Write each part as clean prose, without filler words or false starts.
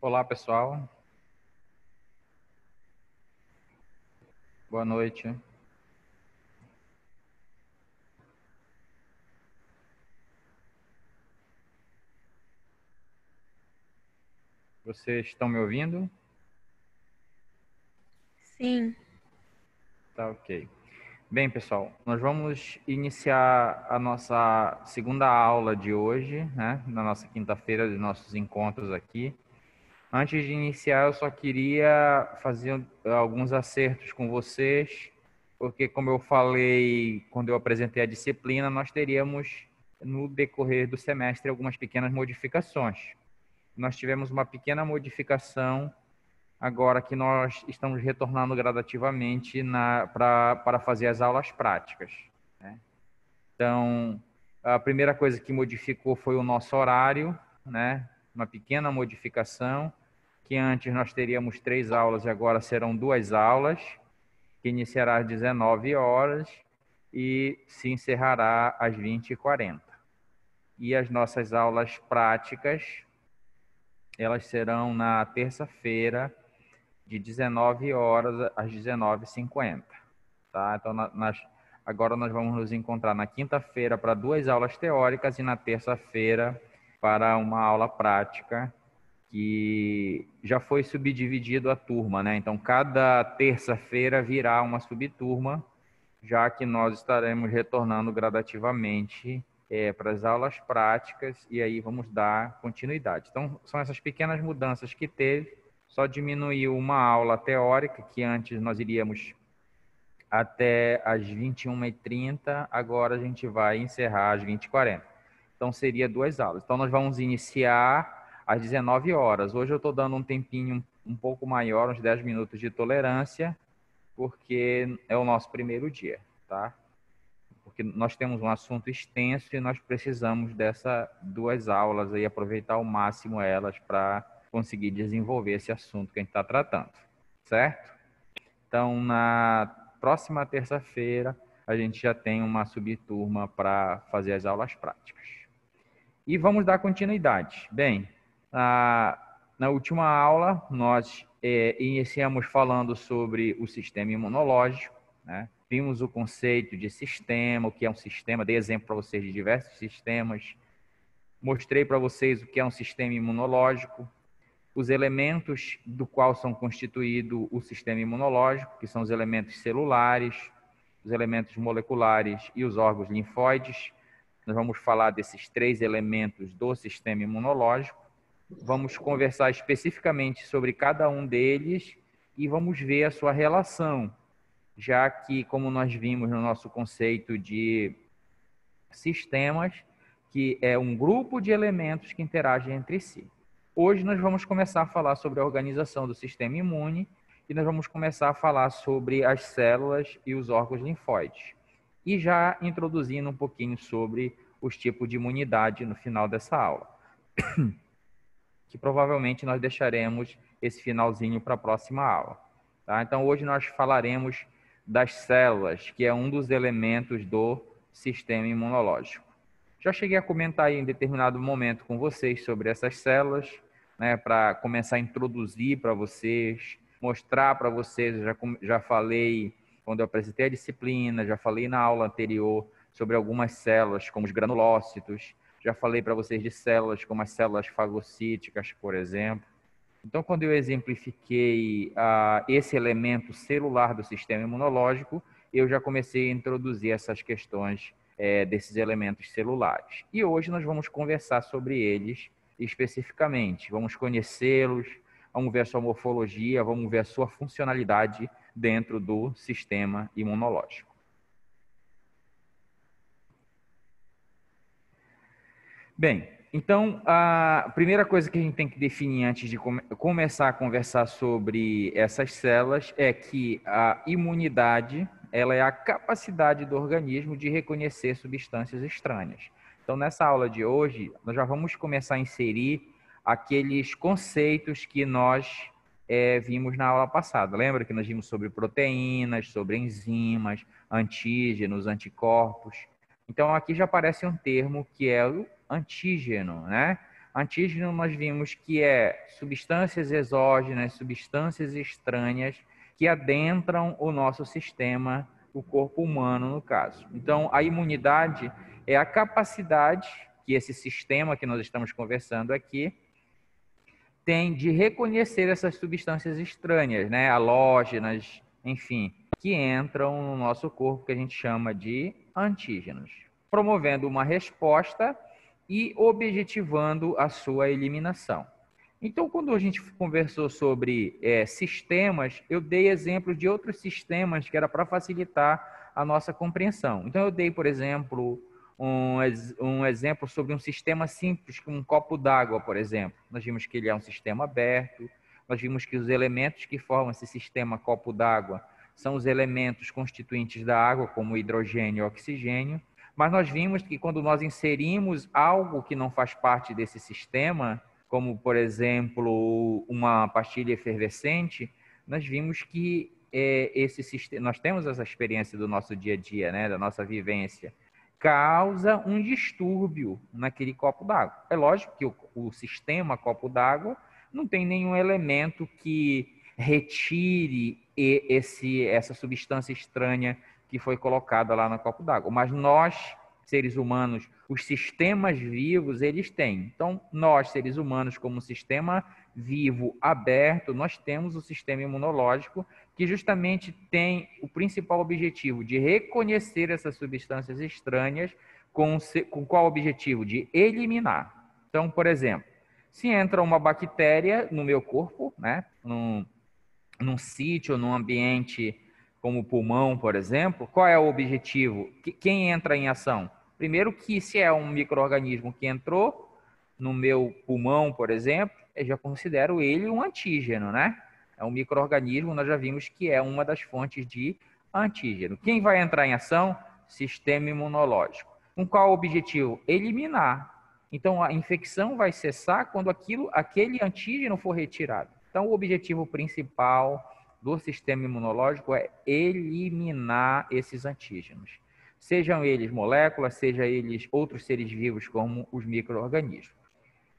Olá, pessoal. Boa noite. Vocês estão me ouvindo? Sim. Tá, ok. Bem, pessoal, nós vamos iniciar a nossa segunda aula de hoje, né? Na nossa quinta-feira dos nossos encontros aqui. Antes de iniciar, eu só queria fazer alguns acertos com vocês, porque, como eu falei quando eu apresentei a disciplina, nós teríamos, no decorrer do semestre, algumas pequenas modificações. Nós tivemos uma pequena modificação agora que nós estamos retornando gradativamente para fazer as aulas práticas, né? Então, a primeira coisa que modificou foi o nosso horário, né? Uma pequena modificação, que antes nós teríamos 3 aulas e agora serão 2 aulas, que iniciará às 19 horas e se encerrará às 20h40. E as nossas aulas práticas, elas serão na terça-feira, de 19 horas às 19h50. Tá? Então, agora nós vamos nos encontrar na quinta-feira para 2 aulas teóricas e na terça-feira para uma aula prática, que já foi subdividido a turma, né? Então, cada terça-feira virá uma subturma, já que nós estaremos retornando gradativamente para as aulas práticas e aí vamos dar continuidade. Então, são essas pequenas mudanças que teve. Só diminuiu uma aula teórica, que antes nós iríamos até às 21h30, agora a gente vai encerrar às 20h40. Então, seria 2 aulas. Então, nós vamos iniciar às 19 horas. Hoje eu estou dando um tempinho um pouco maior, uns 10 minutos de tolerância, porque é o nosso primeiro dia, tá? Porque nós temos um assunto extenso e nós precisamos dessas 2 aulas aí, aproveitar ao máximo elas para conseguir desenvolver esse assunto que a gente está tratando, certo? Então, na próxima terça-feira, a gente já tem uma subturma para fazer as aulas práticas. E vamos dar continuidade. Bem, na última aula, nós iniciamos falando sobre o sistema imunológico, né? Vimos o conceito de sistema, o que é um sistema, dei exemplo para vocês de diversos sistemas, mostrei para vocês o que é um sistema imunológico, os elementos do qual são constituído o sistema imunológico, que são os elementos celulares, os elementos moleculares e os órgãos linfóides. Nós vamos falar desses 3 elementos do sistema imunológico. Vamos conversar especificamente sobre cada um deles e vamos ver a sua relação, já que, como nós vimos no nosso conceito de sistemas, que é um grupo de elementos que interagem entre si. Hoje nós vamos começar a falar sobre a organização do sistema imune e nós vamos começar a falar sobre as células e os órgãos linfóides. E já introduzindo um pouquinho sobre os tipos de imunidade no final dessa aula, que provavelmente nós deixaremos esse finalzinho para a próxima aula. Tá? Então, hoje nós falaremos das células, que é um dos elementos do sistema imunológico. Já cheguei a comentar aí em determinado momento com vocês sobre essas células, né, para começar a introduzir para vocês, mostrar para vocês. Eu já falei quando eu apresentei a disciplina, já falei na aula anterior sobre algumas células, como os granulócitos, já falei para vocês de células como as células fagocíticas, por exemplo. Então, quando eu exemplifiquei esse elemento celular do sistema imunológico, eu já comecei a introduzir essas questões desses elementos celulares. E hoje nós vamos conversar sobre eles especificamente. Vamos conhecê-los, vamos ver a sua morfologia, vamos ver a sua funcionalidade dentro do sistema imunológico. Bem, então, a primeira coisa que a gente tem que definir antes de começar a conversar sobre essas células é que a imunidade, ela é a capacidade do organismo de reconhecer substâncias estranhas. Então, nessa aula de hoje, nós já vamos começar a inserir aqueles conceitos que nós vimos na aula passada. Lembra que nós vimos sobre proteínas, sobre enzimas, antígenos, anticorpos? Então, aqui já aparece um termo que é o antígeno, né? Antígeno nós vimos que é substâncias exógenas, substâncias estranhas que adentram o nosso sistema, o corpo humano, no caso. Então, a imunidade é a capacidade que esse sistema que nós estamos conversando aqui tem de reconhecer essas substâncias estranhas, né, halógenas, enfim, que entram no nosso corpo, que a gente chama de antígenos, promovendo uma resposta e objetivando a sua eliminação. Então, quando a gente conversou sobre sistemas, eu dei exemplos de outros sistemas que era para facilitar a nossa compreensão. Então, eu dei, por exemplo, um exemplo sobre um sistema simples, como um copo d'água, por exemplo. Nós vimos que ele é um sistema aberto, nós vimos que os elementos que formam esse sistema copo d'água são os elementos constituintes da água, como hidrogênio e oxigênio, mas nós vimos que quando nós inserimos algo que não faz parte desse sistema, como, por exemplo, uma pastilha efervescente, nós vimos que esse sistema, nós temos essa experiência do nosso dia a dia, né, da nossa vivência, causa um distúrbio naquele copo d'água. É lógico que o sistema copo d'água não tem nenhum elemento que retire essa substância estranha que foi colocada lá no copo d'água, mas nós, seres humanos, os sistemas vivos, eles têm. Então, nós, seres humanos, como um sistema vivo aberto, nós temos o sistema imunológico que justamente tem o principal objetivo de reconhecer essas substâncias estranhas com qual objetivo? De eliminar. Então, por exemplo, se entra uma bactéria no meu corpo, né, num sítio, num ambiente como o pulmão, por exemplo, qual é o objetivo? Quem entra em ação? Primeiro que se é um micro-organismo que entrou no meu pulmão, por exemplo, eu já considero ele um antígeno, né? É um micro-organismo, nós já vimos que é uma das fontes de antígeno. Quem vai entrar em ação? Sistema imunológico. Com qual objetivo? Eliminar. Então, a infecção vai cessar quando aquele antígeno for retirado. Então, o objetivo principal do sistema imunológico é eliminar esses antígenos. Sejam eles moléculas, sejam eles outros seres vivos, como os micro-organismos.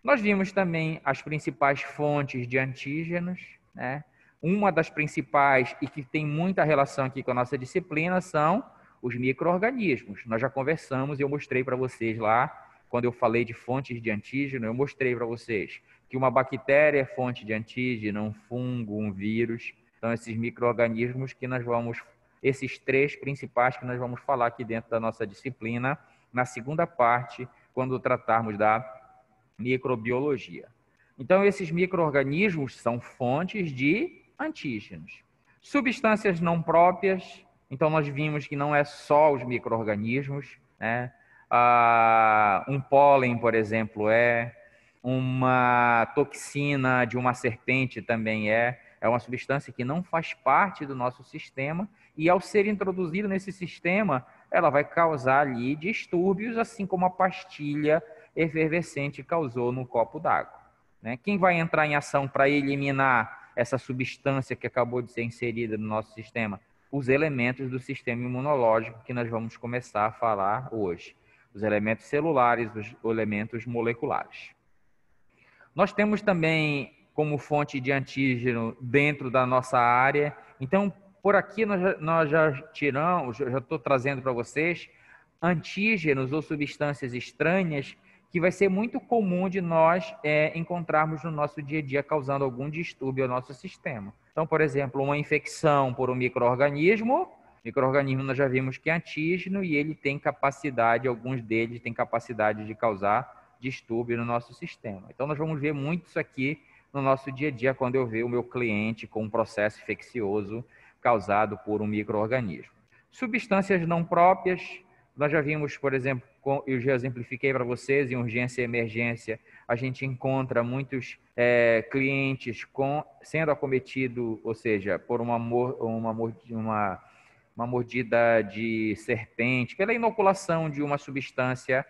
Nós vimos também as principais fontes de antígenos, né? Uma das principais e que tem muita relação aqui com a nossa disciplina são os micro-organismos. Nós já conversamos e eu mostrei para vocês lá, quando eu falei de fontes de antígeno, eu mostrei para vocês que uma bactéria é fonte de antígeno, um fungo, um vírus. Então, esses micro-organismos que nós vamos, esses três principais que nós vamos falar aqui dentro da nossa disciplina, na segunda parte, quando tratarmos da microbiologia. Então, esses micro-organismos são fontes de antígenos. Substâncias não próprias, então nós vimos que não é só os micro-organismos, né? Um pólen, por exemplo, uma toxina de uma serpente também é uma substância que não faz parte do nosso sistema e ao ser introduzida nesse sistema, ela vai causar ali distúrbios, assim como a pastilha efervescente causou no copo d'água, né? Quem vai entrar em ação para eliminar essa substância que acabou de ser inserida no nosso sistema? Os elementos do sistema imunológico que nós vamos começar a falar hoje. Os elementos celulares, os elementos moleculares. Nós temos também como fonte de antígeno dentro da nossa área. Então, por aqui nós já tiramos, já estou trazendo para vocês antígenos ou substâncias estranhas que vai ser muito comum de nós encontrarmos no nosso dia a dia, causando algum distúrbio ao nosso sistema. Então, por exemplo, uma infecção por um micro-organismo nós já vimos que é antígeno e ele tem capacidade, alguns deles têm capacidade de causar distúrbio no nosso sistema. Então, nós vamos ver muito isso aqui no nosso dia a dia, quando eu ver o meu cliente com um processo infeccioso causado por um micro-organismo. Substâncias não próprias, nós já vimos, por exemplo, eu já exemplifiquei para vocês, em urgência e emergência, a gente encontra muitos clientes sendo acometido, ou seja, por uma mordida de serpente, pela inoculação de uma substância,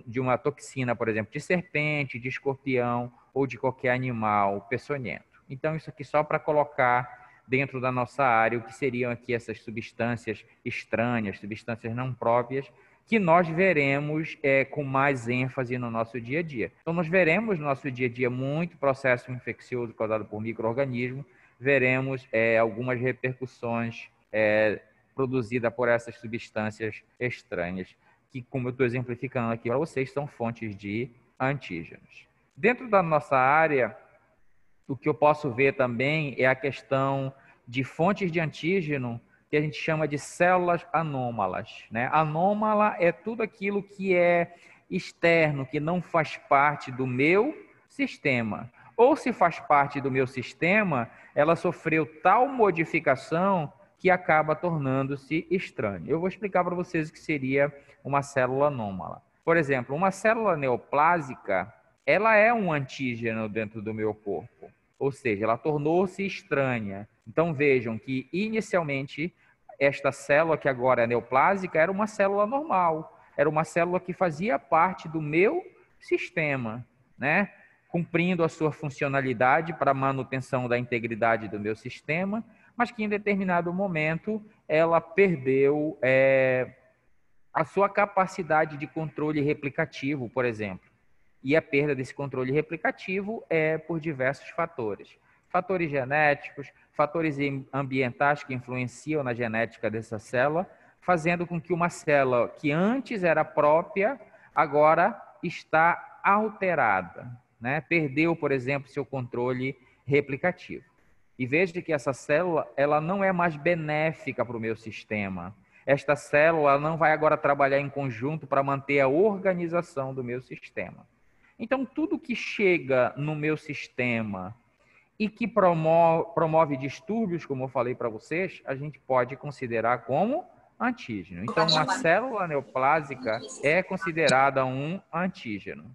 de uma toxina, por exemplo, de serpente, de escorpião ou de qualquer animal peçonhento. Então, isso aqui só para colocar dentro da nossa área o que seriam aqui essas substâncias estranhas, substâncias não próprias, que nós veremos com mais ênfase no nosso dia a dia. Então, nós veremos no nosso dia a dia muito processo infeccioso causado por micro-organismos, veremos algumas repercussões produzidas por essas substâncias estranhas, que, como eu estou exemplificando aqui para vocês, são fontes de antígenos. Dentro da nossa área, o que eu posso ver também é a questão de fontes de antígeno que a gente chama de células anômalas, né? Anômala é tudo aquilo que é externo, que não faz parte do meu sistema. Ou se faz parte do meu sistema, ela sofreu tal modificação que acaba tornando-se estranha. Eu vou explicar para vocês o que seria uma célula anômala. Por exemplo, uma célula neoplásica, ela é um antígeno dentro do meu corpo. Ou seja, ela tornou-se estranha. Então vejam que inicialmente esta célula que agora é neoplásica era uma célula normal, era uma célula que fazia parte do meu sistema, né? Cumprindo a sua funcionalidade para a manutenção da integridade do meu sistema, mas que em determinado momento ela perdeu a sua capacidade de controle replicativo, por exemplo. E a perda desse controle replicativo é por diversos fatores. Fatores genéticos, fatores ambientais que influenciam na genética dessa célula, fazendo com que uma célula que antes era própria, agora está alterada, né? Perdeu, por exemplo, seu controle replicativo. E veja que essa célula ela não é mais benéfica para o meu sistema. Esta célula não vai agora trabalhar em conjunto para manter a organização do meu sistema. Então, tudo que chega no meu sistema e que promove distúrbios, como eu falei para vocês, a gente pode considerar como antígeno. Então, uma célula neoplásica é considerada um antígeno.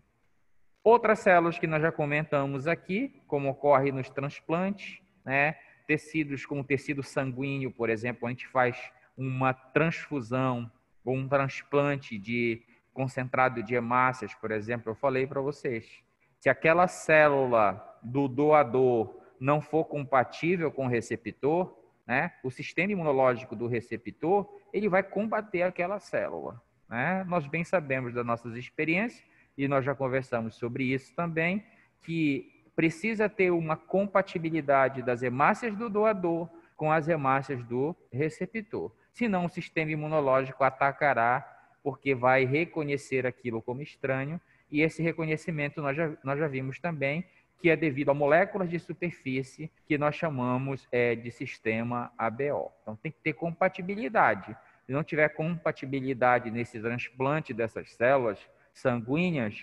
Outras células que nós já comentamos aqui, como ocorre nos transplantes, né? Tecidos como tecido sanguíneo, por exemplo, a gente faz uma transfusão ou um transplante de concentrado de hemácias, por exemplo, eu falei para vocês. Se aquela célula do doador não for compatível com o receptor, né, o sistema imunológico do receptor, ele vai combater aquela célula, né? Nós bem sabemos das nossas experiências, e nós já conversamos sobre isso também, que precisa ter uma compatibilidade das hemácias do doador com as hemácias do receptor. Senão o sistema imunológico atacará, porque vai reconhecer aquilo como estranho, e esse reconhecimento nós já vimos também, que é devido a moléculas de superfície que nós chamamos de sistema ABO. Então tem que ter compatibilidade. Se não tiver compatibilidade nesse transplante dessas células sanguíneas,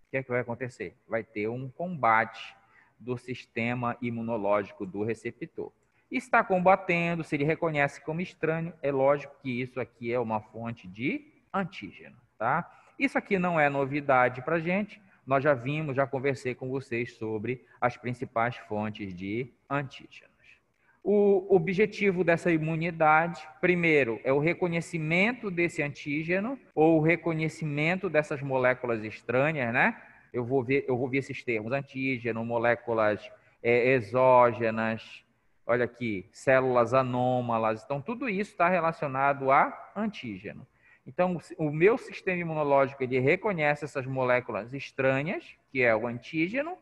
o que é que vai acontecer? Vai ter um combate do sistema imunológico do receptor. Está combatendo, se ele reconhece como estranho, é lógico que isso aqui é uma fonte de antígeno, tá? Isso aqui não é novidade para a gente, nós já vimos, já conversei com vocês sobre as principais fontes de antígenos. O objetivo dessa imunidade, primeiro, é o reconhecimento desse antígeno ou o reconhecimento dessas moléculas estranhas, né? Eu vou ver esses termos: antígeno, moléculas exógenas, olha aqui, células anômalas. Então, tudo isso está relacionado a antígeno. Então, o meu sistema imunológico ele reconhece essas moléculas estranhas, que é o antígeno,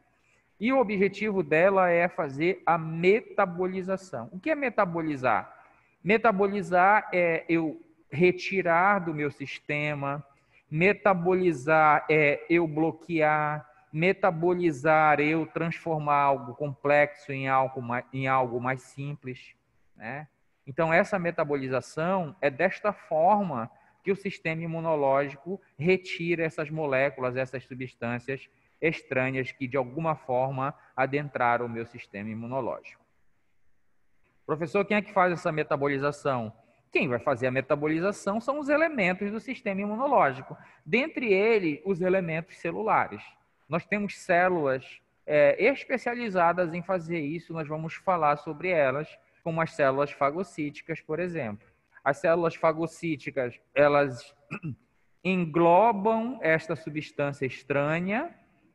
e o objetivo dela é fazer a metabolização. O que é metabolizar? Metabolizar é eu retirar do meu sistema, metabolizar é eu bloquear, metabolizar eu transformar algo complexo em algo mais simples, né? Então, essa metabolização é desta forma que o sistema imunológico retira essas moléculas, essas substâncias estranhas que, de alguma forma, adentraram o meu sistema imunológico. Professor, quem é que faz essa metabolização? Quem vai fazer a metabolização são os elementos do sistema imunológico, dentre eles, os elementos celulares. Nós temos células especializadas em fazer isso, nós vamos falar sobre elas, como as células fagocíticas, por exemplo. As células fagocíticas, elas englobam esta substância estranha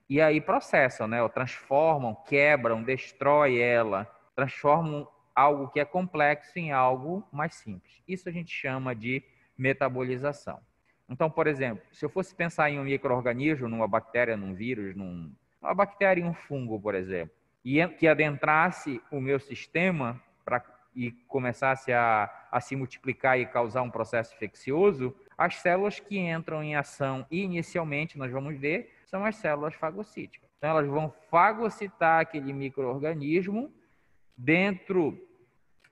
e aí processam, né? Ou transformam, quebram, destroem ela, transformam algo que é complexo em algo mais simples. Isso a gente chama de metabolização. Então, por exemplo, se eu fosse pensar em um micro-organismo, numa bactéria, num vírus, uma bactéria e um fungo, por exemplo, e que adentrasse o meu sistema e começasse a se multiplicar e causar um processo infeccioso, as células que entram em ação inicialmente, nós vamos ver, são as células fagocíticas. Então, elas vão fagocitar aquele micro-organismo dentro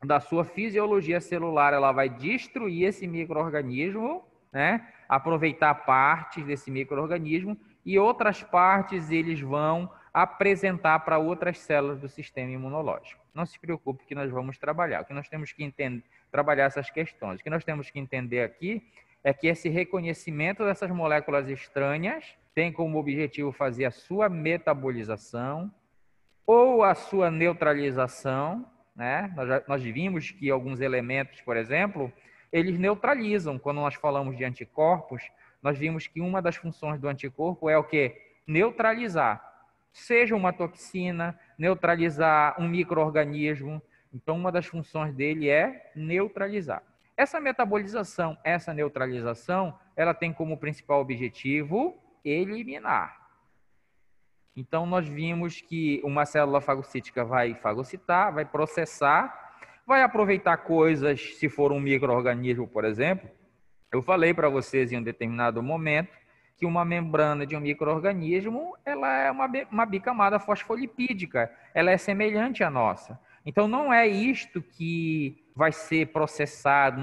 da sua fisiologia celular, ela vai destruir esse micro-organismo, né? Aproveitar partes desse micro-organismo e outras partes eles vão apresentar para outras células do sistema imunológico. Não se preocupe que nós vamos trabalhar. O que nós temos que entender, trabalhar essas questões. O que nós temos que entender aqui é que esse reconhecimento dessas moléculas estranhas tem como objetivo fazer a sua metabolização ou a sua neutralização, né? Nós vimos que alguns elementos, por exemplo, eles neutralizam. Quando nós falamos de anticorpos, nós vimos que uma das funções do anticorpo é o quê? Neutralizar. Seja uma toxina, neutralizar um micro-organismo. Então, uma das funções dele é neutralizar. Essa metabolização, essa neutralização, ela tem como principal objetivo eliminar. Então, nós vimos que uma célula fagocítica vai fagocitar, vai processar, vai aproveitar coisas, se for um micro-organismo, por exemplo. Eu falei para vocês em um determinado momento que uma membrana de um micro-organismo, ela é uma bicamada fosfolipídica, ela é semelhante à nossa. Então, não é isto que vai ser processado,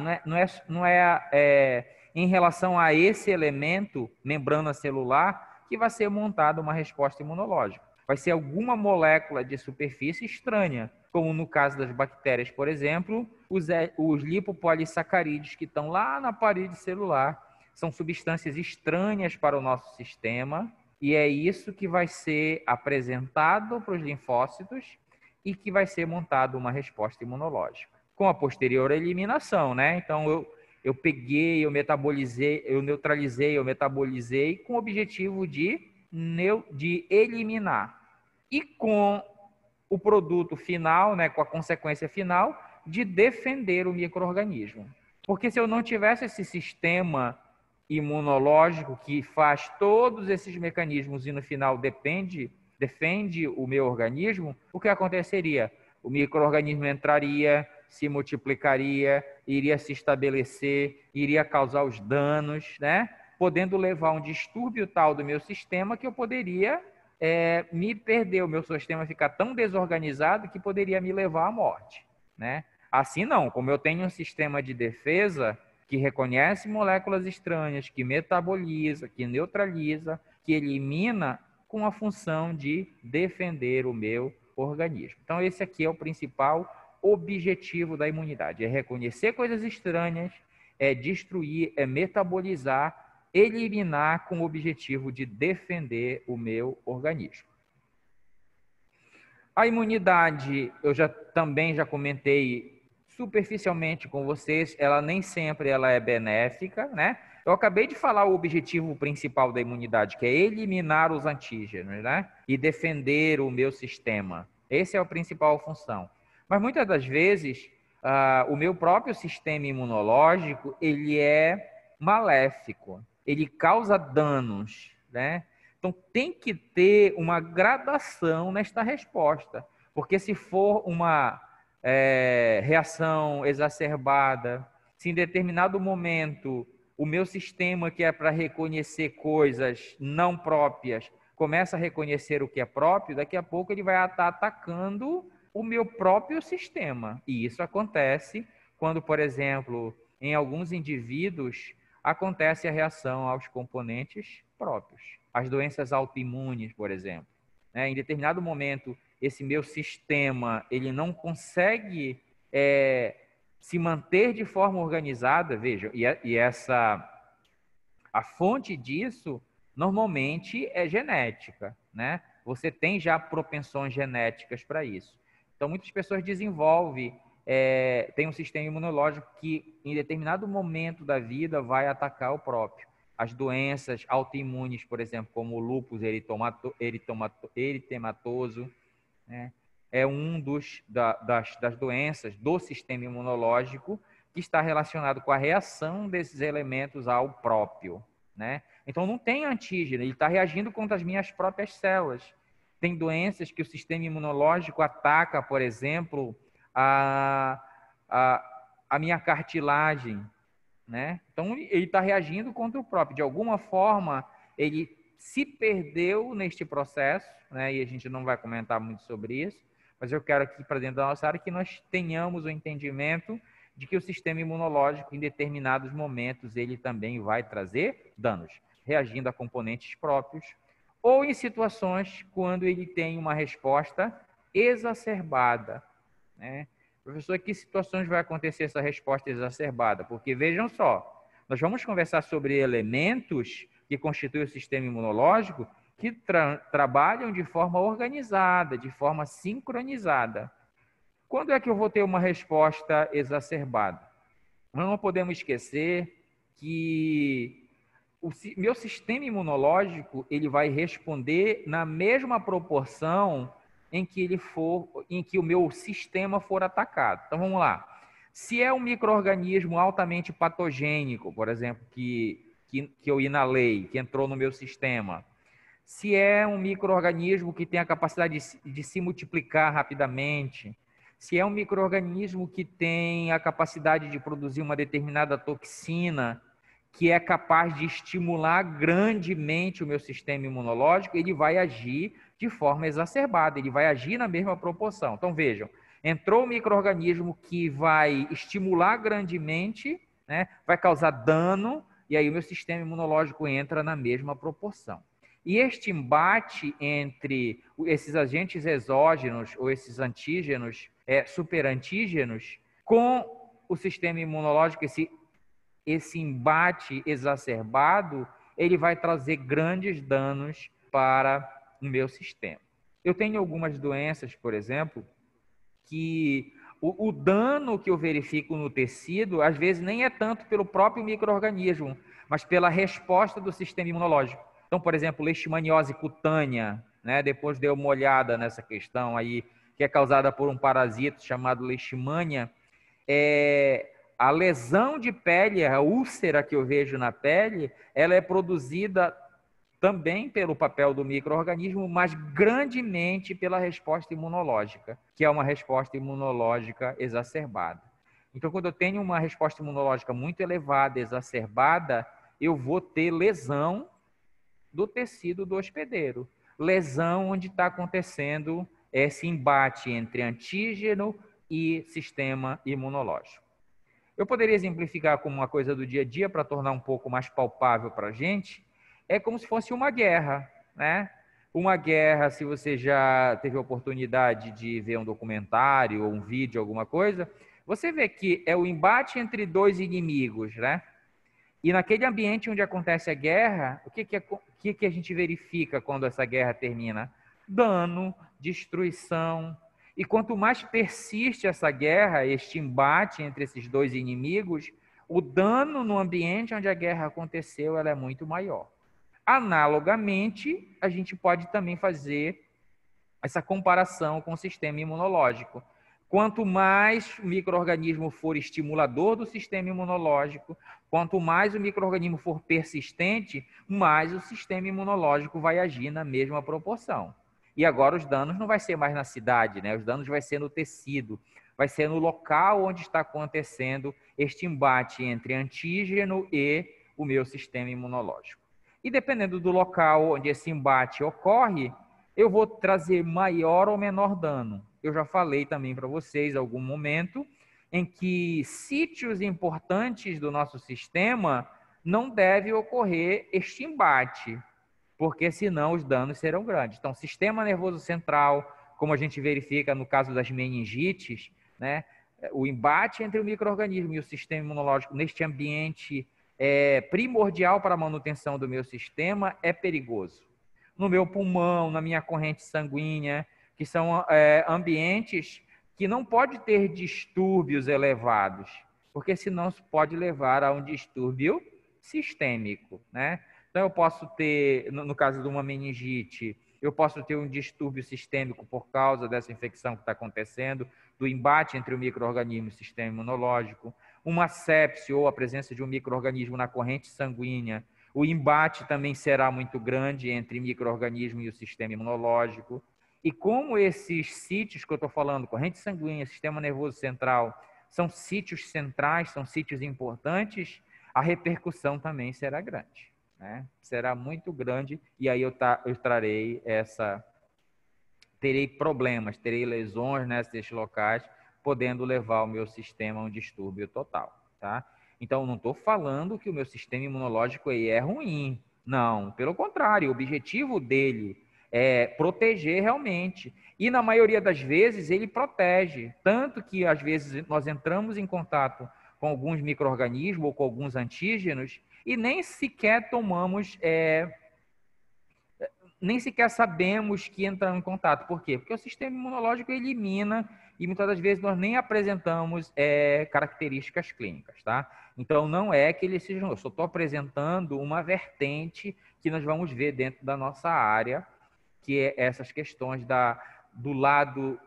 não é em relação a esse elemento, membrana celular, que vai ser montada uma resposta imunológica. Vai ser alguma molécula de superfície estranha, como no caso das bactérias, por exemplo, os lipopolissacarídeos que estão lá na parede celular, são substâncias estranhas para o nosso sistema, e é isso que vai ser apresentado para os linfócitos e que vai ser montada uma resposta imunológica. Com a posterior eliminação, né? Então, eu peguei, eu metabolizei, eu neutralizei, eu metabolizei com o objetivo de eliminar. E com o produto final, né, com a consequência final, de defender o micro-organismo. Porque se eu não tivesse esse sistema imunológico que faz todos esses mecanismos e no final defende o meu organismo, o que aconteceria? O micro-organismo entraria, se multiplicaria, iria se estabelecer, iria causar os danos, né? Podendo levar um distúrbio tal do meu sistema que eu poderia me perder, o meu sistema ficar tão desorganizado que poderia me levar à morte, né? Assim não, como eu tenho um sistema de defesa que reconhece moléculas estranhas, que metaboliza, que neutraliza, que elimina com a função de defender o meu organismo. Então esse aqui é o principal objetivo da imunidade, é reconhecer coisas estranhas, é destruir, é metabolizar, eliminar com o objetivo de defender o meu organismo. A imunidade, eu também já comentei superficialmente com vocês, ela nem sempre ela é benéfica, né? Eu acabei de falar o objetivo principal da imunidade, que é eliminar os antígenos, né? E defender o meu sistema. Essa é a principal função. Mas muitas das vezes, o meu próprio sistema imunológico, ele é maléfico. Ele causa danos, né? Então, tem que ter uma gradação nesta resposta, porque se for uma reação exacerbada, se em determinado momento o meu sistema, que é para reconhecer coisas não próprias, começa a reconhecer o que é próprio, daqui a pouco ele vai estar atacando o meu próprio sistema. E isso acontece quando, por exemplo, em alguns indivíduos, acontece a reação aos componentes próprios. As doenças autoimunes, por exemplo. Em determinado momento, esse meu sistema ele não consegue se manter de forma organizada, veja, a fonte disso normalmente é genética, né? Você tem já propensões genéticas para isso. Então, muitas pessoas desenvolvem, tem um sistema imunológico que, em determinado momento da vida, vai atacar o próprio. As doenças autoimunes, por exemplo, como o lúpus eritematoso, né? É um das doenças do sistema imunológico que está relacionado com a reação desses elementos ao próprio, né? Então, não tem antígeno, ele está reagindo contra as minhas próprias células. Tem doenças que o sistema imunológico ataca, por exemplo, a minha cartilagem, né? Então, ele está reagindo contra o próprio. De alguma forma, ele se perdeu neste processo, né? E a gente não vai comentar muito sobre isso, mas eu quero aqui, para dentro da nossa área, que nós tenhamos o entendimento de que o sistema imunológico, em determinados momentos, ele também vai trazer danos, reagindo a componentes próprios, ou em situações quando ele tem uma resposta exacerbada, né? Professor, que situações vai acontecer essa resposta exacerbada? Porque vejam só, nós vamos conversar sobre elementos que constituem o sistema imunológico que trabalham de forma organizada, de forma sincronizada. Quando é que eu vou ter uma resposta exacerbada? Nós não podemos esquecer que o meu sistema imunológico ele vai responder na mesma proporção em que o meu sistema for atacado. Então vamos lá. Se é um micro-organismo altamente patogênico, por exemplo, que eu inalei, que entrou no meu sistema, se é um micro-organismo que tem a capacidade de se multiplicar rapidamente, se é um micro-organismo que tem a capacidade de produzir uma determinada toxina, que é capaz de estimular grandemente o meu sistema imunológico, ele vai agir de forma exacerbada, ele vai agir na mesma proporção. Então, vejam, entrou um micro-organismo que vai estimular grandemente, né, vai causar dano, e aí o meu sistema imunológico entra na mesma proporção. E este embate entre esses agentes exógenos ou esses antígenos, superantígenos, com o sistema imunológico, esse embate exacerbado, ele vai trazer grandes danos para o meu sistema. Eu tenho algumas doenças, por exemplo, que o dano que eu verifico no tecido, às vezes nem é tanto pelo próprio micro-organismo, mas pela resposta do sistema imunológico. Então, por exemplo, leishmaniose cutânea, né? Depois dei uma olhada nessa questão aí, que é causada por um parasito chamado leishmania. A lesão de pele, a úlcera que eu vejo na pele, ela é produzida também pelo papel do micro-organismo, mas grandemente pela resposta imunológica, que é uma resposta imunológica exacerbada. Então, quando eu tenho uma resposta imunológica muito elevada, exacerbada, eu vou ter lesão do tecido do hospedeiro. Lesão onde está acontecendo esse embate entre antígeno e sistema imunológico. Eu poderia exemplificar como uma coisa do dia a dia para tornar um pouco mais palpável para a gente. É como se fosse uma guerra, né? Uma guerra, se você já teve a oportunidade de ver um documentário ou um vídeo, alguma coisa, você vê que é o embate entre dois inimigos, né? E naquele ambiente onde acontece a guerra, o que a gente verifica quando essa guerra termina? Dano, destruição. E quanto mais persiste essa guerra, este embate entre esses dois inimigos, o dano no ambiente onde a guerra aconteceu ela é muito maior. Analogamente, a gente pode também fazer essa comparação com o sistema imunológico. Quanto mais o micro-organismo for estimulador do sistema imunológico, quanto mais o micro-organismo for persistente, mais o sistema imunológico vai agir na mesma proporção. E agora os danos não vai ser mais na cidade, né? Os danos vai ser no tecido, vai ser no local onde está acontecendo este embate entre antígeno e o meu sistema imunológico. E dependendo do local onde esse embate ocorre, eu vou trazer maior ou menor dano. Eu já falei também para vocês em algum momento em que sítios importantes do nosso sistema não deve ocorrer este embate, porque senão os danos serão grandes. Então, sistema nervoso central, como a gente verifica no caso das meningites, né? O embate entre o micro-organismo e o sistema imunológico neste ambiente primordial para a manutenção do meu sistema é perigoso. No meu pulmão, na minha corrente sanguínea, que são ambientes que não pode ter distúrbios elevados, porque senão isso pode levar a um distúrbio sistêmico, né? Então eu posso ter, no caso de uma meningite, eu posso ter um distúrbio sistêmico por causa dessa infecção que está acontecendo, do embate entre o micro-organismo e o sistema imunológico. uma sepse ou a presença de um micro-organismo na corrente sanguínea, o embate também será muito grande entre micro-organismo e o sistema imunológico. E como esses sítios que eu estou falando, corrente sanguínea, sistema nervoso central, são sítios centrais, são sítios importantes, a repercussão também será grande, né? Será muito grande, e aí eu terei problemas, terei lesões nesses locais, podendo levar o meu sistema a um distúrbio total, tá? Então, não estou falando que o meu sistema imunológico aí é ruim, não, pelo contrário, o objetivo dele é proteger realmente, e na maioria das vezes ele protege, tanto que às vezes nós entramos em contato com alguns micro-organismos ou com alguns antígenos e nem sequer nem sequer sabemos que entramos em contato. Por quê? Porque o sistema imunológico elimina e muitas das vezes nós nem apresentamos características clínicas, tá? Então, não é que ele seja... Eu só estou apresentando uma vertente que nós vamos ver dentro da nossa área, que é essas questões do lado,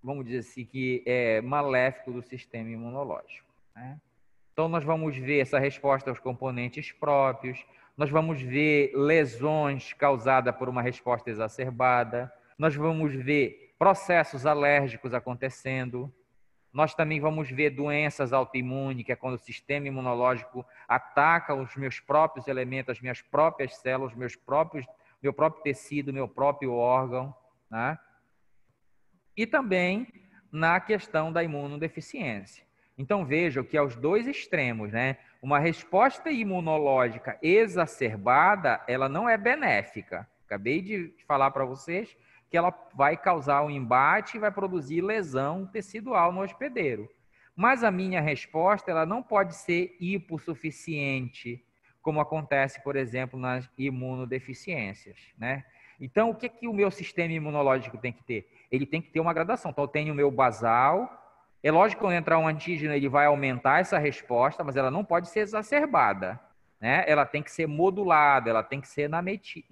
vamos dizer assim, que é maléfico do sistema imunológico, né? Então, nós vamos ver essa resposta aos componentes próprios, nós vamos ver lesões causadas por uma resposta exacerbada, nós vamos ver processos alérgicos acontecendo, nós também vamos ver doenças autoimunes, que é quando o sistema imunológico ataca os meus próprios elementos, as minhas próprias células, meu próprio tecido, meu próprio órgão, né? E também na questão da imunodeficiência. Então, vejam que aos dois extremos, né? Uma resposta imunológica exacerbada, ela não é benéfica. Acabei de falar para vocês que ela vai causar um embate e vai produzir lesão tecidual no hospedeiro. Mas a minha resposta, ela não pode ser hipossuficiente, como acontece, por exemplo, nas imunodeficiências, né? Então, o que que o meu sistema imunológico tem que ter? Ele tem que ter uma gradação. Então, eu tenho o meu basal. É lógico que quando entrar um antígeno, ele vai aumentar essa resposta, mas ela não pode ser exacerbada, né? Ela tem que ser modulada, ela tem que ser na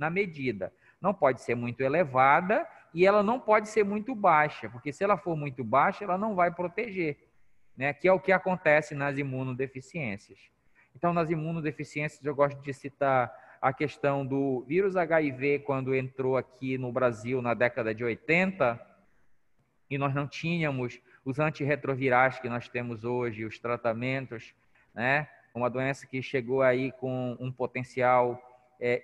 medida. Não pode ser muito elevada e ela não pode ser muito baixa, porque se ela for muito baixa, ela não vai proteger, né? Que é o que acontece nas imunodeficiências. Então, nas imunodeficiências, eu gosto de citar a questão do vírus HIV, quando entrou aqui no Brasil na década de 80, e nós não tínhamos os antirretrovirais que nós temos hoje, os tratamentos, né? Uma doença que chegou aí com um potencial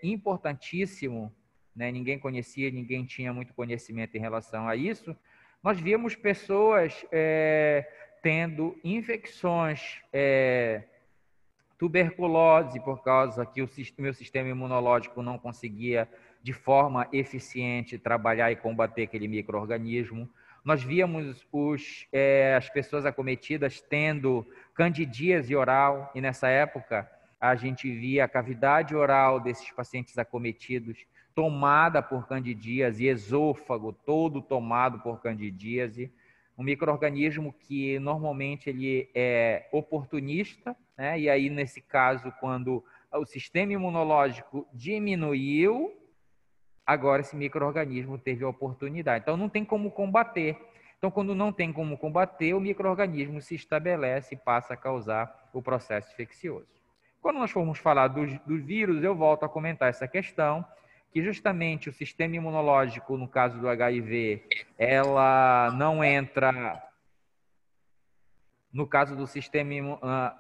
importantíssimo, né? Ninguém conhecia, ninguém tinha muito conhecimento em relação a isso. Nós víamos pessoas tendo infecções, tuberculose, por causa que o meu sistema imunológico não conseguia de forma eficiente trabalhar e combater aquele micro-organismo. Nós víamos as pessoas acometidas tendo candidíase oral, e nessa época a gente via a cavidade oral desses pacientes acometidos tomada por candidíase, esôfago todo tomado por candidíase, um micro-organismo que normalmente ele é oportunista, né? E aí, nesse caso, quando o sistema imunológico diminuiu, agora esse micro-organismo teve a oportunidade. Então, não tem como combater. Então, quando não tem como combater, o micro-organismo se estabelece e passa a causar o processo infeccioso. Quando nós formos falar do vírus, eu volto a comentar essa questão, que justamente o sistema imunológico, no caso do HIV, ela não entra... No caso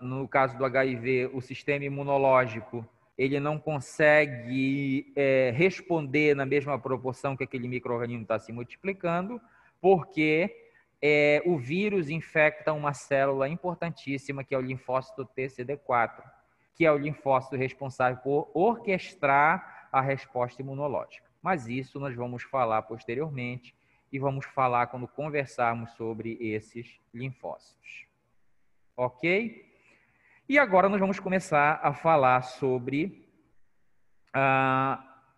no caso do HIV, o sistema imunológico ele não consegue responder na mesma proporção que aquele micro-organismo está se multiplicando, porque o vírus infecta uma célula importantíssima, que é o linfócito TCD4, que é o linfócito responsável por orquestrar a resposta imunológica. Mas isso nós vamos falar posteriormente e vamos falar quando conversarmos sobre esses linfócitos. Ok? E agora nós vamos começar a falar sobre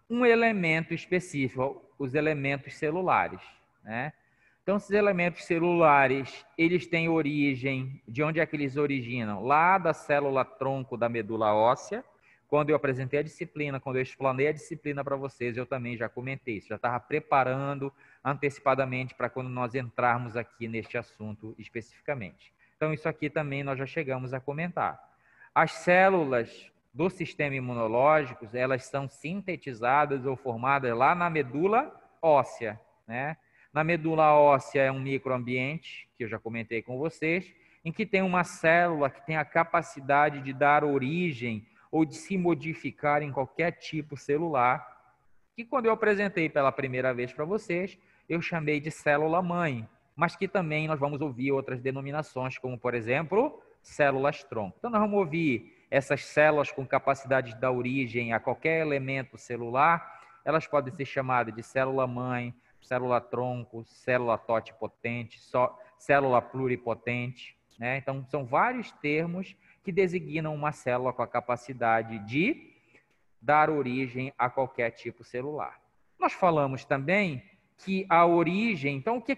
um elemento específico, os elementos celulares, né? Então, esses elementos celulares, eles têm origem, de onde é que eles originam? Lá da célula tronco da medula óssea. Quando eu apresentei a disciplina, quando eu explanei a disciplina para vocês, eu também já comentei isso, já estava preparando antecipadamente para quando nós entrarmos aqui neste assunto especificamente. Então, isso aqui também nós já chegamos a comentar. As células do sistema imunológico, elas são sintetizadas ou formadas lá na medula óssea, né? Na medula óssea é um microambiente, que eu já comentei com vocês, em que tem uma célula que tem a capacidade de dar origem ou de se modificar em qualquer tipo celular, que quando eu apresentei pela primeira vez para vocês, eu chamei de célula-mãe, mas que também nós vamos ouvir outras denominações, como, por exemplo, células-tronco. Então, nós vamos ouvir essas células com capacidade de dar origem a qualquer elemento celular, elas podem ser chamadas de célula-mãe, célula-tronco, célula totipotente, célula pluripotente, né? Então, são vários termos que designam uma célula com a capacidade de dar origem a qualquer tipo celular. Nós falamos também que a origem, então o que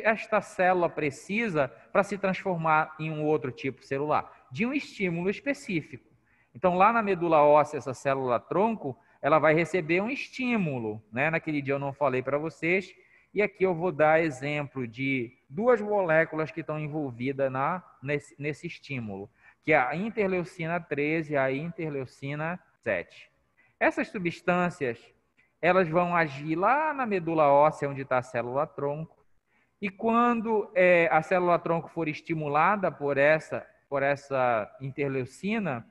esta célula precisa para se transformar em um outro tipo celular? De um estímulo específico. Então lá na medula óssea, essa célula tronco, ela vai receber um estímulo, né? Naquele dia eu não falei para vocês, e aqui eu vou dar exemplo de duas moléculas que estão envolvidas nesse estímulo, que é a interleucina 13 e a interleucina 7. Essas substâncias, elas vão agir lá na medula óssea, onde está a célula-tronco, e quando a célula-tronco for estimulada por essa interleucina,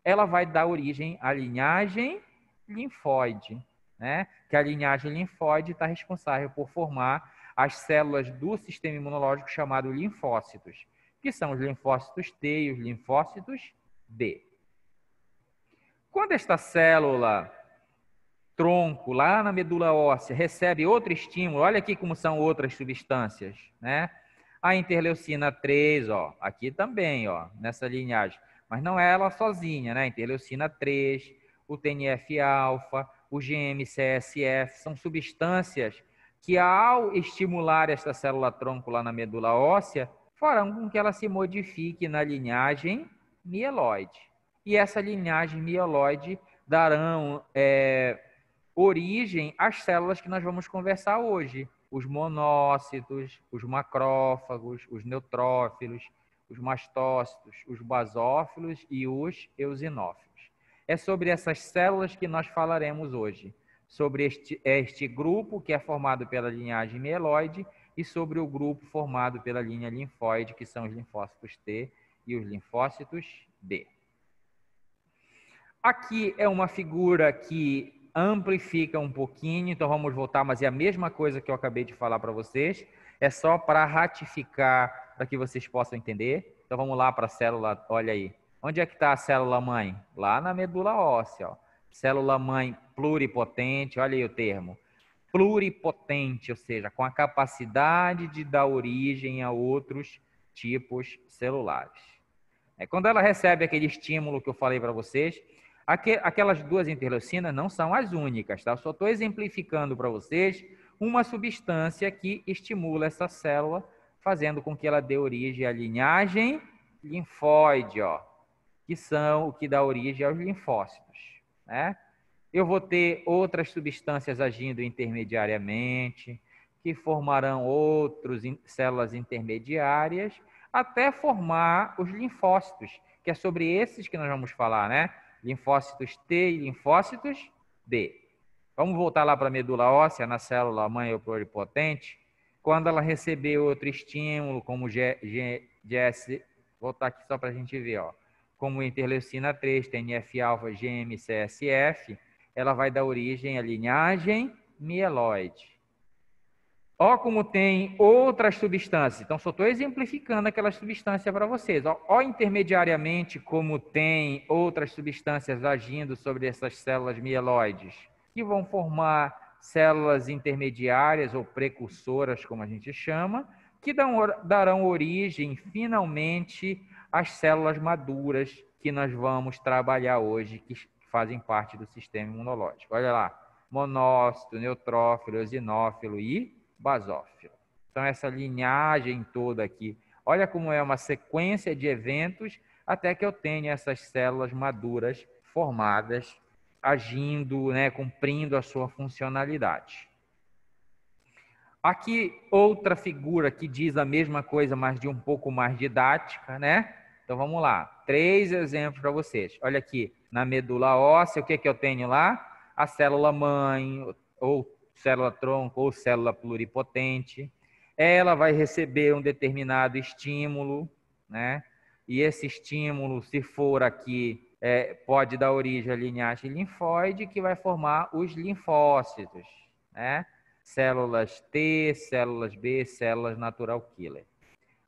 ela vai dar origem à linhagem linfóide, né? Que a linhagem linfóide está responsável por formar as células do sistema imunológico chamado linfócitos, que são os linfócitos T e os linfócitos B. Quando esta célula tronco, lá na medula óssea, recebe outro estímulo, olha aqui como são outras substâncias, né? A interleucina 3, ó, aqui também, ó, nessa linhagem, mas não é ela sozinha, né? Interleucina 3, o TNF-alfa, o GM-CSF, são substâncias que ao estimular esta célula tronco lá na medula óssea, farão com que ela se modifique na linhagem mieloide. E essa linhagem mieloide darão origem às células que nós vamos conversar hoje. Os monócitos, os macrófagos, os neutrófilos, os mastócitos, os basófilos e os eosinófilos. É sobre essas células que nós falaremos hoje. Sobre este grupo que é formado pela linhagem mieloide e sobre o grupo formado pela linha linfóide, que são os linfócitos T e os linfócitos B. Aqui é uma figura que amplifica um pouquinho, então vamos voltar, mas é a mesma coisa que eu acabei de falar para vocês, é só para ratificar, para que vocês possam entender. Então vamos lá para a célula, olha aí. Onde é que está a célula-mãe? Lá na medula óssea, ó. Célula-mãe pluripotente, olha aí o termo. Pluripotente, ou seja, com a capacidade de dar origem a outros tipos celulares. Quando ela recebe aquele estímulo que eu falei para vocês, aquelas duas interleucinas não são as únicas, tá? Eu só estou exemplificando para vocês uma substância que estimula essa célula, fazendo com que ela dê origem à linhagem linfóide, ó, que são o que dá origem aos linfócitos, né? Eu vou ter outras substâncias agindo intermediariamente, que formarão outras células intermediárias, até formar os linfócitos, que é sobre esses que nós vamos falar, né? Linfócitos T e linfócitos B. Vamos voltar lá para a medula óssea, na célula mãe ou pluripotente. Quando ela receber outro estímulo, como GS, voltar aqui só para a gente ver, ó, como interleucina 3, TNF-alfa, GM-CSF, ela vai dar origem à linhagem mieloide. Ó como tem outras substâncias. Então, só estou exemplificando aquelas substâncias para vocês. Ó, intermediariamente, como tem outras substâncias agindo sobre essas células mieloides, que vão formar células intermediárias ou precursoras, como a gente chama, que darão origem, finalmente, às células maduras que nós vamos trabalhar hoje, que fazem parte do sistema imunológico. Olha lá, monócito, neutrófilo, eosinófilo e basófilo. Então, essa linhagem toda aqui, olha como é uma sequência de eventos até que eu tenha essas células maduras formadas, agindo, né, cumprindo a sua funcionalidade. Aqui outra figura que diz a mesma coisa, mas de um pouco mais didática, né? Então vamos lá, 3 exemplos para vocês. Olha aqui, na medula óssea, o que que eu tenho lá? A célula mãe, ou célula tronco, ou célula pluripotente. Ela vai receber um determinado estímulo, né? E esse estímulo, se for aqui, pode dar origem à linhagem linfóide, que vai formar os linfócitos, né? Células T, células B, células natural killer.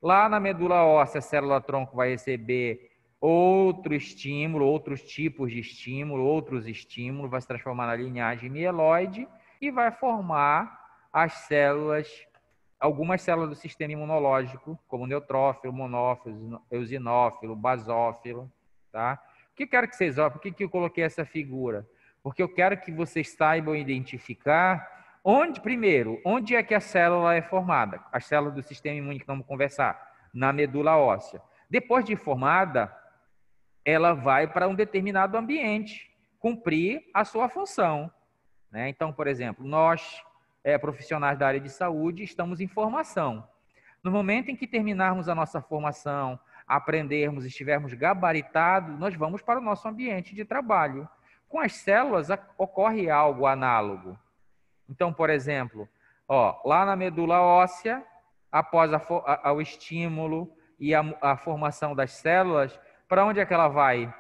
Lá na medula óssea, a célula tronco vai receber outro estímulo, outros tipos de estímulo, outros estímulos, vai se transformar na linhagem mieloide e vai formar as células, algumas células do sistema imunológico, como neutrófilo, monófilo, eosinófilo, basófilo, tá? O que eu quero que vocês olhem? Por que eu coloquei essa figura? Porque eu quero que vocês saibam identificar onde é que a célula é formada? As células do sistema imune que vamos conversar, na medula óssea. Depois de formada, ela vai para um determinado ambiente, cumprir a sua função, né? Então, por exemplo, nós, profissionais da área de saúde, estamos em formação. No momento em que terminarmos a nossa formação, aprendermos, estivermos gabaritados, nós vamos para o nosso ambiente de trabalho. Com as células ocorre algo análogo. Então, por exemplo, lá na medula óssea, após o estímulo e a formação das células, para onde é que ela vai?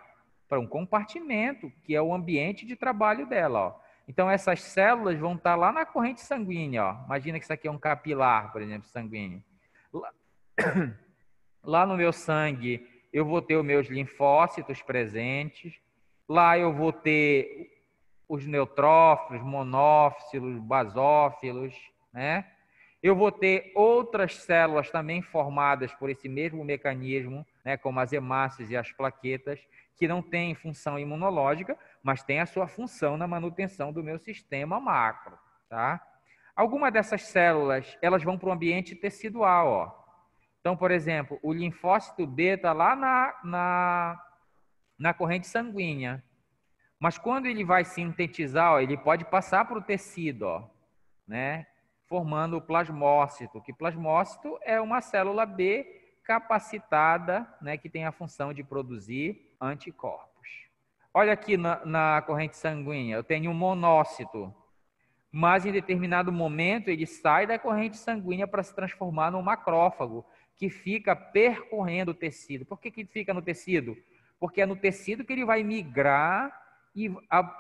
Para um compartimento, que é o ambiente de trabalho dela. Então, essas células vão estar lá na corrente sanguínea. Imagina que isso aqui é um capilar, por exemplo, sanguíneo. Lá no meu sangue, eu vou ter os meus linfócitos presentes. Lá eu vou ter os neutrófilos, monófilos, basófilos, né? Eu vou ter outras células também formadas por esse mesmo mecanismo, né, como as hemácias e as plaquetas, que não têm função imunológica, mas têm a sua função na manutenção do meu sistema macro, tá? Algumas dessas células, elas vão para o ambiente tecidual, ó. Então, por exemplo, o linfócito B está lá na corrente sanguínea. Mas quando ele vai sintetizar, ele pode passar para o tecido, né? Formando o plasmócito, que plasmócito é uma célula B capacitada, né, que tem a função de produzir anticorpos. Olha aqui na corrente sanguínea, eu tenho um monócito, mas em determinado momento ele sai da corrente sanguínea para se transformar num macrófago, que fica percorrendo o tecido. Por que fica no tecido? Porque é no tecido que ele vai migrar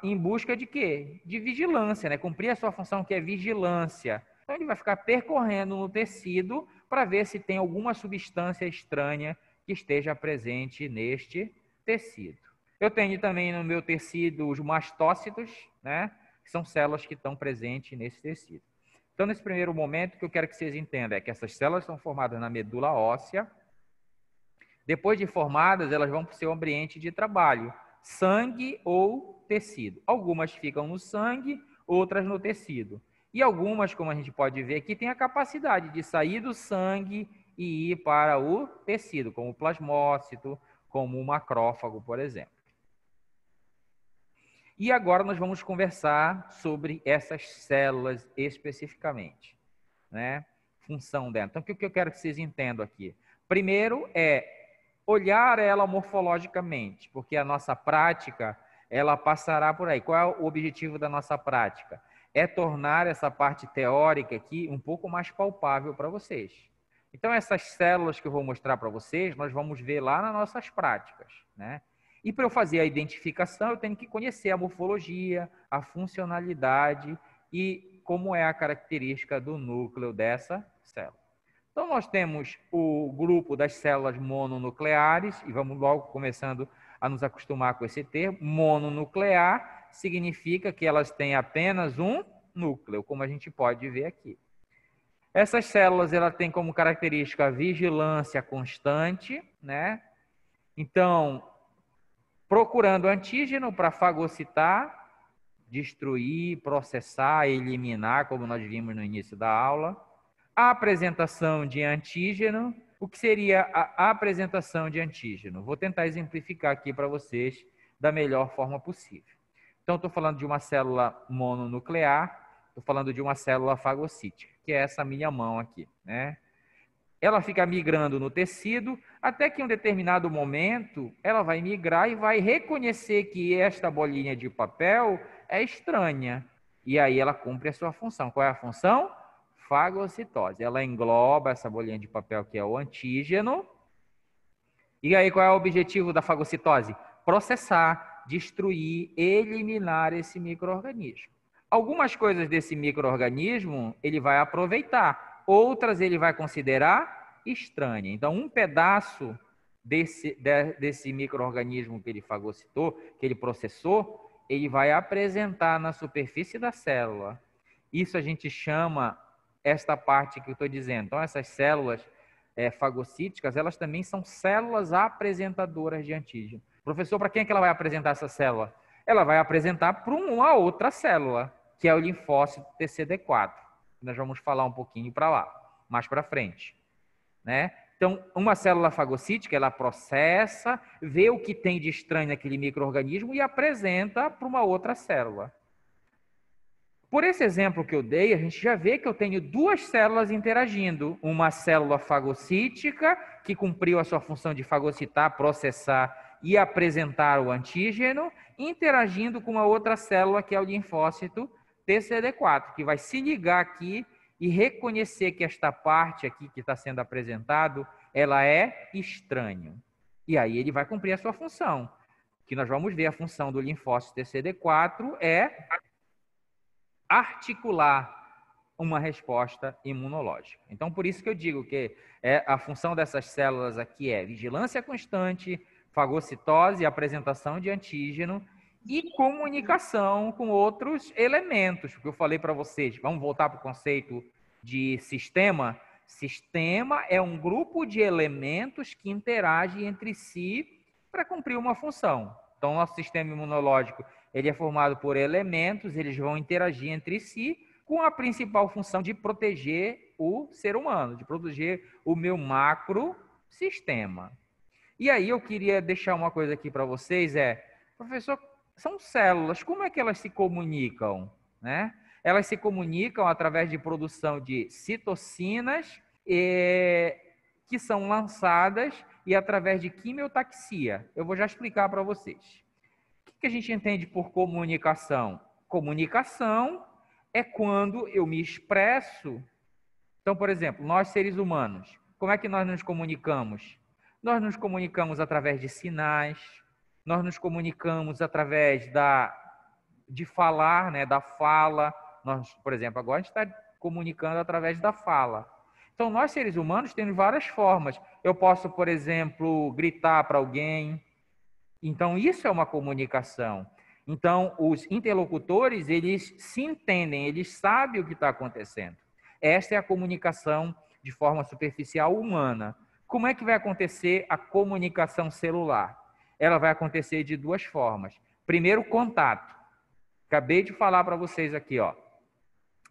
em busca de quê? De vigilância, né? Cumprir a sua função, que é vigilância. Então, ele vai ficar percorrendo no tecido para ver se tem alguma substância estranha que esteja presente neste tecido. Eu tenho também no meu tecido os mastócitos, né? Que são células que estão presentes nesse tecido. Então, nesse primeiro momento, o que eu quero que vocês entendam é que essas células são formadas na medula óssea. Depois de formadas, elas vão para o seu ambiente de trabalho, sangue ou tecido. Algumas ficam no sangue, outras no tecido. E algumas, como a gente pode ver aqui, têm a capacidade de sair do sangue e ir para o tecido, como o plasmócito, como o macrófago, por exemplo. E agora nós vamos conversar sobre essas células especificamente, né? Função dela. Então, o que eu quero que vocês entendam aqui? Primeiro é olhar ela morfologicamente, porque a nossa prática, ela passará por aí. Qual é o objetivo da nossa prática? É tornar essa parte teórica aqui um pouco mais palpável para vocês. Então, essas células que eu vou mostrar para vocês, nós vamos ver lá nas nossas práticas, né? E para eu fazer a identificação, eu tenho que conhecer a morfologia, a funcionalidade e como é a característica do núcleo dessa célula. Então, nós temos o grupo das células mononucleares, e vamos logo começando a nos acostumar com esse termo. Mononuclear significa que elas têm apenas um núcleo, como a gente pode ver aqui. Essas células, ela têm como característica a vigilância constante, né? Então, procurando antígeno para fagocitar, destruir, processar, eliminar, como nós vimos no início da aula. A apresentação de antígeno. O que seria a apresentação de antígeno? Vou tentar exemplificar aqui para vocês da melhor forma possível. Então, estou falando de uma célula mononuclear Estou falando de uma célula fagocítica, que é essa minha mão aqui, né? Ela fica migrando no tecido, até que em um determinado momento ela vai migrar e vai reconhecer que esta bolinha de papel é estranha. E aí ela cumpre a sua função. Qual é a função? Fagocitose. Ela engloba essa bolinha de papel que é o antígeno. E aí qual é o objetivo da fagocitose? Processar, destruir, eliminar esse micro-organismo. Algumas coisas desse micro-organismo ele vai aproveitar, outras ele vai considerar estranha. Então, um pedaço desse micro-organismo que ele fagocitou, que ele processou, ele vai apresentar na superfície da célula. Isso a gente chama, esta parte que eu estou dizendo. Então, essas células fagocíticas, elas também são células apresentadoras de antígeno. Professor, para quem é que ela vai apresentar essa célula? Ela vai apresentar para uma outra célula, que é o linfócito TCD4. Nós vamos falar um pouquinho para lá, mais para frente, né? Então, uma célula fagocítica, ela processa, vê o que tem de estranho naquele micro-organismo e apresenta para uma outra célula. Por esse exemplo que eu dei, a gente já vê que eu tenho duas células interagindo. Uma célula fagocítica, que cumpriu a sua função de fagocitar, processar e apresentar o antígeno, interagindo com uma outra célula, que é o linfócito TCD4, que vai se ligar aqui e reconhecer que esta parte aqui que está sendo apresentado, ela é estranha. E aí ele vai cumprir a sua função, que nós vamos ver a função do linfócito TCD4 é articular uma resposta imunológica. Então, por isso que eu digo que a função dessas células aqui é vigilância constante, fagocitose, apresentação de antígeno e comunicação com outros elementos. Porque eu falei para vocês, vamos voltar para o conceito de sistema. Sistema é um grupo de elementos que interagem entre si para cumprir uma função. Então, nosso sistema imunológico ele é formado por elementos, eles vão interagir entre si com a principal função de proteger o ser humano, de proteger o meu macrosistema. E aí eu queria deixar uma coisa aqui para vocês, professor, são células, como é que elas se comunicam, né? Elas se comunicam através de produção de citocinas que são lançadas e através de quimiotaxia. Eu vou já explicar para vocês. O que a gente entende por comunicação? Comunicação é quando eu me expresso. Então, por exemplo, nós seres humanos, como é que nós nos comunicamos? Nós nos comunicamos através de sinais, nós nos comunicamos através de falar, né, da fala. Nós, por exemplo, agora a gente está comunicando através da fala. Então, nós seres humanos temos várias formas. Eu posso, por exemplo, gritar para alguém. Então, isso é uma comunicação. Então, os interlocutores, eles se entendem, eles sabem o que está acontecendo. Esta é a comunicação de forma superficial humana. Como é que vai acontecer a comunicação celular? Ela vai acontecer de duas formas. Primeiro, contato. Acabei de falar para vocês aqui, ó.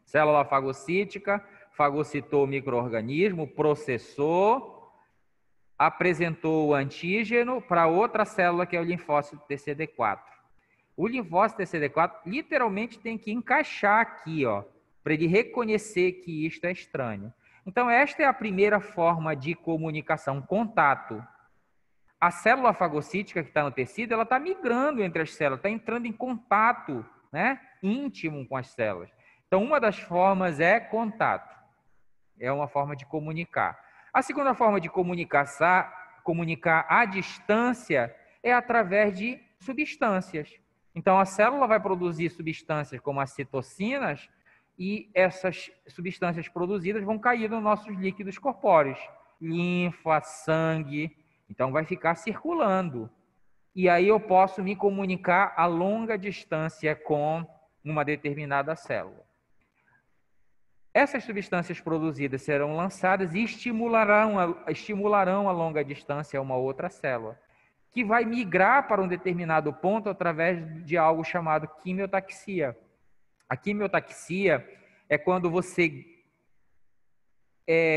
Célula fagocítica, fagocitou o micro-organismo, processou, apresentou o antígeno para outra célula que é o linfócito TCD4. O linfócito TCD4 literalmente tem que encaixar aqui, ó, para ele reconhecer que isto é estranho. Então, esta é a primeira forma de comunicação, contato. A célula fagocítica que está no tecido, ela está migrando entre as células, está entrando em contato, né, íntimo com as células. Então, uma das formas é contato. É uma forma de comunicar. A segunda forma de comunicar à distância é através de substâncias. Então, a célula vai produzir substâncias como as citocinas e essas substâncias produzidas vão cair nos nossos líquidos corpóreos, linfa, sangue. Então, vai ficar circulando. E aí eu posso me comunicar a longa distância com uma determinada célula. Essas substâncias produzidas serão lançadas e estimularão a longa distância a uma outra célula, que vai migrar para um determinado ponto através de algo chamado quimiotaxia. A quimiotaxia é quando você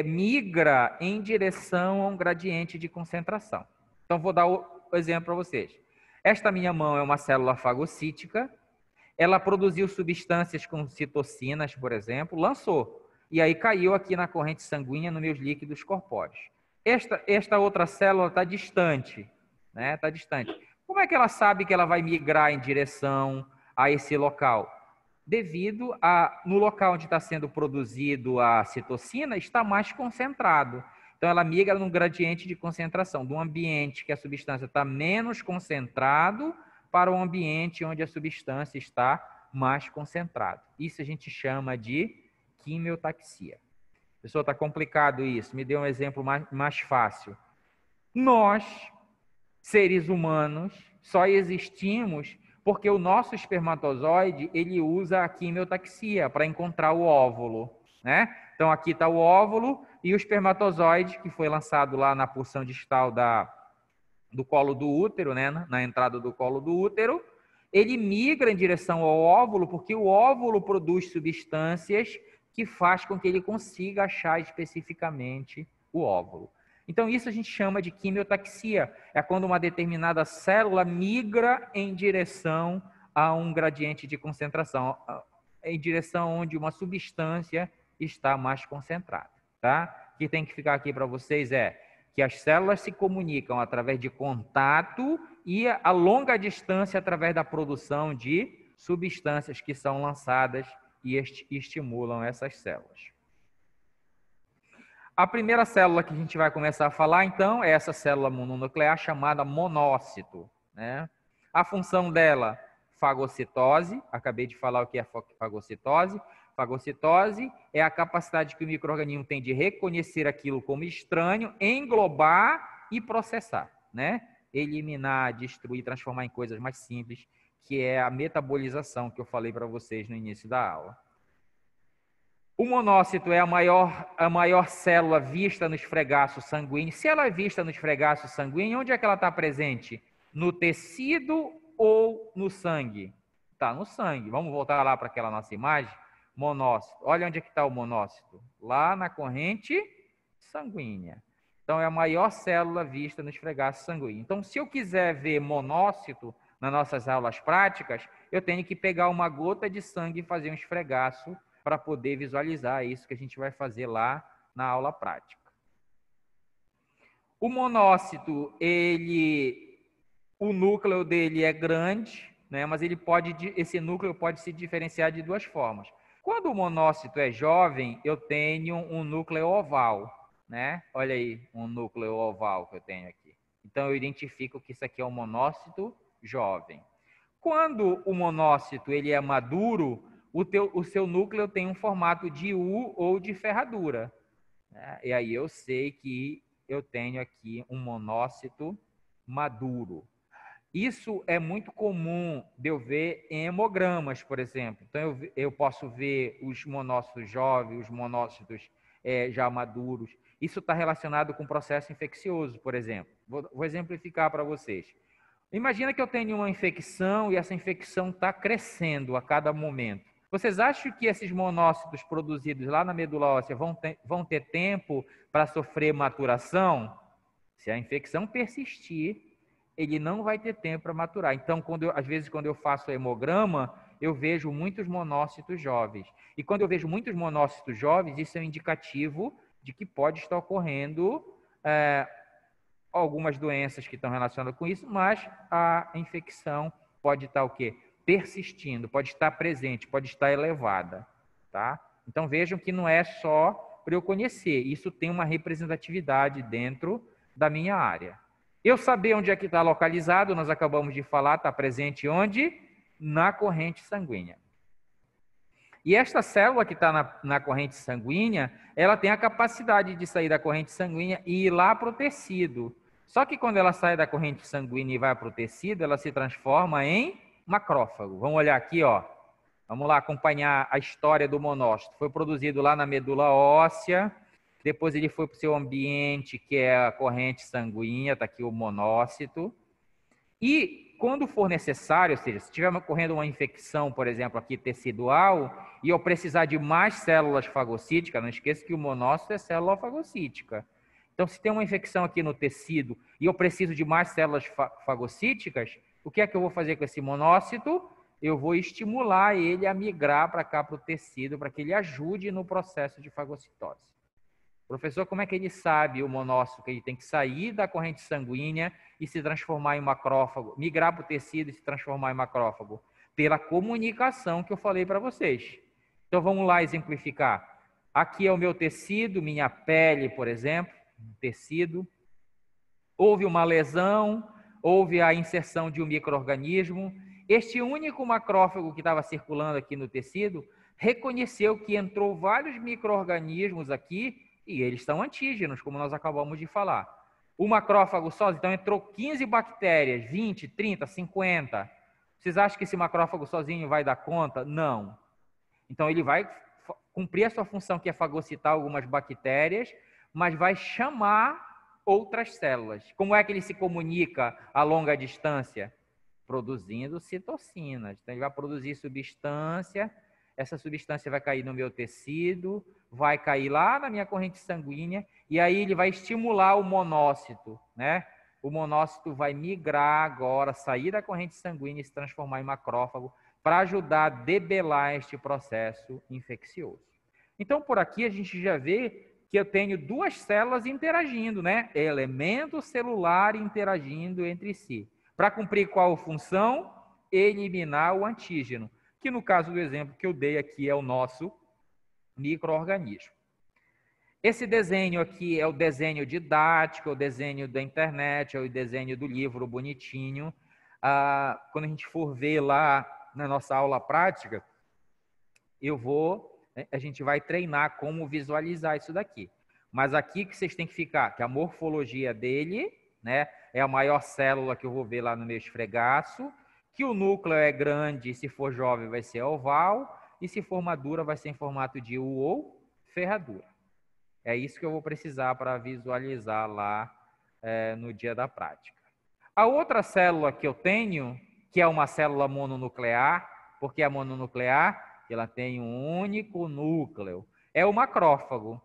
migra em direção a um gradiente de concentração. Então, vou dar o exemplo para vocês. Esta minha mão é uma célula fagocítica. ela produziu substâncias como citocinas, por exemplo, lançou. E aí caiu aqui na corrente sanguínea, nos meus líquidos corpóreos. Esta outra célula está distante, né? Está distante. Como é que ela sabe que ela vai migrar em direção a esse local? Devido a, no local onde está sendo produzido a citocina, está mais concentrado. Então, ela migra num gradiente de concentração, de um ambiente que a substância está menos concentrado para um ambiente onde a substância está mais concentrada. Isso a gente chama de quimiotaxia. Pessoal, está complicado isso. Me dê um exemplo mais fácil. Nós, seres humanos, só existimos porque o nosso espermatozoide, ele usa a quimiotaxia para encontrar o óvulo, né? Então, aqui está o óvulo e o espermatozoide, que foi lançado lá na porção distal do colo do útero, né? Na entrada do colo do útero, ele migra em direção ao óvulo, porque o óvulo produz substâncias que faz com que ele consiga achar especificamente o óvulo. Então, isso a gente chama de quimiotaxia. É quando uma determinada célula migra em direção a um gradiente de concentração, em direção onde uma substância está mais concentrada. Tá? O que tem que ficar aqui para vocês é que as células se comunicam através de contato e a longa distância através da produção de substâncias que são lançadas e estimulam essas células. A primeira célula que a gente vai começar a falar, então, é essa célula mononuclear chamada monócito, né? A função dela, fagocitose. Acabei de falar o que é fagocitose. Fagocitose é a capacidade que o micro-organismo tem de reconhecer aquilo como estranho, englobar e processar, né? Eliminar, destruir, transformar em coisas mais simples, que é a metabolização que eu falei para vocês no início da aula. O monócito é a maior célula vista no esfregaço sanguíneo. Se ela é vista no esfregaço sanguíneo, onde é que ela está presente? No tecido ou no sangue? Está no sangue. Vamos voltar lá para aquela nossa imagem? Monócito. Olha onde é que está o monócito. Lá na corrente sanguínea. Então, é a maior célula vista no esfregaço sanguíneo. Então, se eu quiser ver monócito nas nossas aulas práticas, eu tenho que pegar uma gota de sangue e fazer um esfregaço para poder visualizar isso que a gente vai fazer lá na aula prática. O monócito, o núcleo dele é grande, né? Mas esse núcleo pode se diferenciar de duas formas. Quando o monócito é jovem, eu tenho um núcleo oval, né? Olha aí, um núcleo oval que eu tenho aqui. Então, eu identifico que isso aqui é um monócito jovem. Quando o monócito ele é maduro, o seu núcleo tem um formato de U ou de ferradura, né? E aí eu sei que eu tenho aqui um monócito maduro. Isso é muito comum de eu ver em hemogramas, por exemplo. Então, eu posso ver os monócitos jovens, os monócitos já maduros. Isso está relacionado com processo infeccioso, por exemplo. Vou exemplificar para vocês. Imagina que eu tenho uma infecção e essa infecção está crescendo a cada momento. Vocês acham que esses monócitos produzidos lá na medula óssea vão ter tempo para sofrer maturação? Se a infecção persistir, ele não vai ter tempo para maturar. Então, às vezes, quando eu faço hemograma, eu vejo muitos monócitos jovens. E quando eu vejo muitos monócitos jovens, isso é um indicativo de que pode estar ocorrendo algumas doenças que estão relacionadas com isso, mas a infecção pode estar o quê? Persistindo, pode estar presente, pode estar elevada, tá? Então vejam que não é só para eu conhecer, isso tem uma representatividade dentro da minha área. Eu saber onde é que está localizado, nós acabamos de falar, está presente onde? Na corrente sanguínea. E esta célula que está na corrente sanguínea, ela tem a capacidade de sair da corrente sanguínea e ir lá para o tecido. Só que quando ela sai da corrente sanguínea e vai para o tecido, ela se transforma em macrófago. Vamos olhar aqui, ó. Vamos lá acompanhar a história do monócito. Foi produzido lá na medula óssea, depois ele foi para o seu ambiente, que é a corrente sanguínea, está aqui o monócito. E quando for necessário, ou seja, se estiver ocorrendo uma infecção, por exemplo, aqui tecidual, e eu precisar de mais células fagocíticas, não esqueça que o monócito é célula fagocítica. Então, se tem uma infecção aqui no tecido e eu preciso de mais células fagocíticas, o que é que eu vou fazer com esse monócito? eu vou estimular ele a migrar para cá, para o tecido, para que ele ajude no processo de fagocitose. Professor, como é que ele sabe, o monócito, que ele tem que sair da corrente sanguínea e se transformar em macrófago, migrar para o tecido e se transformar em macrófago? Pela comunicação que eu falei para vocês. Então, vamos lá exemplificar. Aqui é o meu tecido, minha pele, por exemplo, tecido. Houve uma lesão, houve a inserção de um micro-organismo. Este único macrófago que estava circulando aqui no tecido reconheceu que entrou vários micro-organismos aqui e eles são antígenos, como nós acabamos de falar. O macrófago só, então entrou 15 bactérias, 20, 30, 50. Vocês acham que esse macrófago sozinho vai dar conta? Não. Então ele vai cumprir a sua função, que é fagocitar algumas bactérias, mas vai chamar outras células. Como é que ele se comunica a longa distância? Produzindo citocinas. Então ele vai produzir substância, essa substância vai cair no meu tecido, vai cair lá na minha corrente sanguínea, e aí ele vai estimular o monócito, né? O monócito vai migrar agora, sair da corrente sanguínea e se transformar em macrófago, para ajudar a debelar este processo infeccioso. Então, por aqui a gente já vê que eu tenho duas células interagindo, né? Elemento celular interagindo entre si. Para cumprir qual função? Eliminar o antígeno, que no caso do exemplo que eu dei aqui é o nosso micro-organismo. Esse desenho aqui é o desenho didático, é o desenho da internet, é o desenho do livro bonitinho. Quando a gente for ver lá na nossa aula prática, a gente vai treinar como visualizar isso daqui. Mas aqui que vocês têm que ficar, que a morfologia dele, né, é a maior célula que eu vou ver lá no meu esfregaço, que o núcleo é grande, se for jovem vai ser oval, e se for madura vai ser em formato de U ou ferradura. É isso que eu vou precisar para visualizar lá no dia da prática. A outra célula que eu tenho, que é uma célula mononuclear, porque a mononuclear, ela tem um único núcleo, é o macrófago.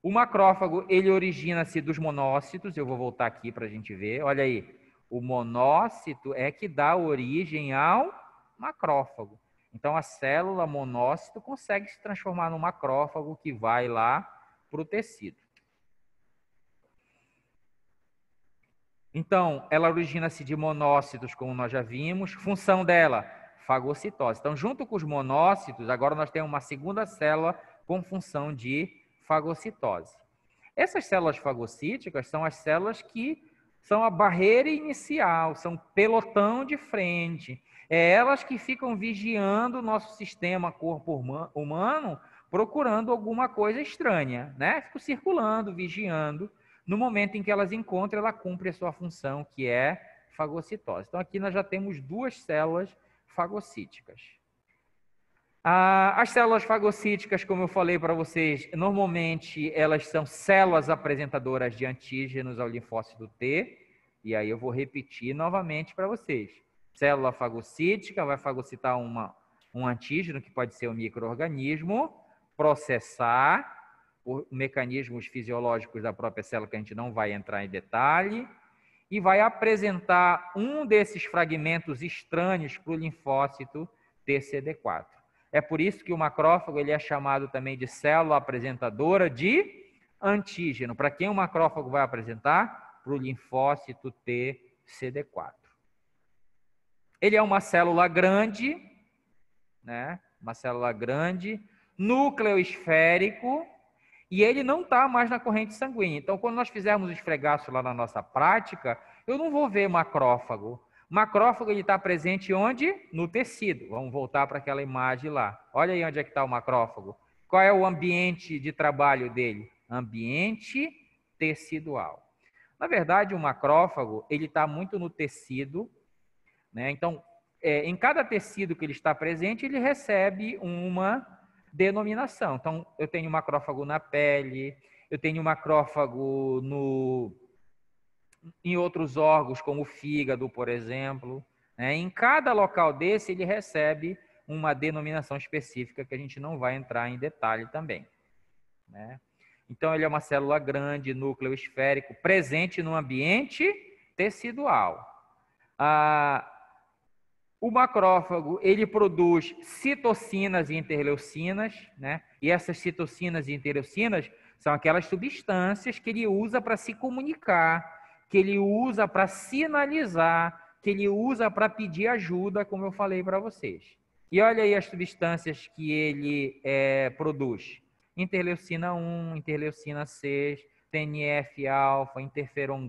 O macrófago, ele origina-se dos monócitos, eu vou voltar aqui para a gente ver, olha aí, o monócito é que dá origem ao macrófago. Então, a célula monócito consegue se transformar no macrófago que vai lá para o tecido. Então, ela origina-se de monócitos, como nós já vimos. Função dela, fagocitose. Então, junto com os monócitos, agora nós temos uma segunda célula com função de fagocitose. Essas células fagocíticas são as células que são a barreira inicial, são pelotão de frente. É elas que ficam vigiando o nosso sistema corpo humano, procurando alguma coisa estranha, né? Ficam circulando, vigiando. No momento em que elas encontram, ela cumpre a sua função, que é fagocitose. Então, aqui nós já temos duas células fagocíticas. As células fagocíticas, como eu falei para vocês, normalmente elas são células apresentadoras de antígenos ao linfócito T, e aí eu vou repetir novamente para vocês. Célula fagocítica vai fagocitar um antígeno, que pode ser um micro-organismo, processar por mecanismos fisiológicos da própria célula, que a gente não vai entrar em detalhe, e vai apresentar um desses fragmentos estranhos para o linfócito TCD4. É por isso que o macrófago ele é chamado também de célula apresentadora de antígeno. Para quem o macrófago vai apresentar? Para o linfócito TCD4. Ele é uma célula grande, né? Uma célula grande, núcleo esférico, e ele não está mais na corrente sanguínea. Então, quando nós fizermos o esfregaço lá na nossa prática, eu não vou ver macrófago. Macrófago está presente onde? No tecido. Vamos voltar para aquela imagem lá. Olha aí onde é que está o macrófago. Qual é o ambiente de trabalho dele? Ambiente tecidual. Na verdade, o macrófago ele está muito no tecido, né? Então, em cada tecido que ele está presente, ele recebe uma denominação. Então, eu tenho macrófago na pele, eu tenho macrófago em outros órgãos, como o fígado, por exemplo. Né? Em cada local desse, ele recebe uma denominação específica que a gente não vai entrar em detalhe também. Né? Então, ele é uma célula grande, núcleo esférico, presente no ambiente tecidual. O macrófago, ele produz citocinas e interleucinas, né? E essas citocinas e interleucinas são aquelas substâncias que ele usa para se comunicar, que ele usa para sinalizar, que ele usa para pedir ajuda, como eu falei para vocês. E olha aí as substâncias que ele produz. Interleucina 1, interleucina 6, TNF-alfa, interferon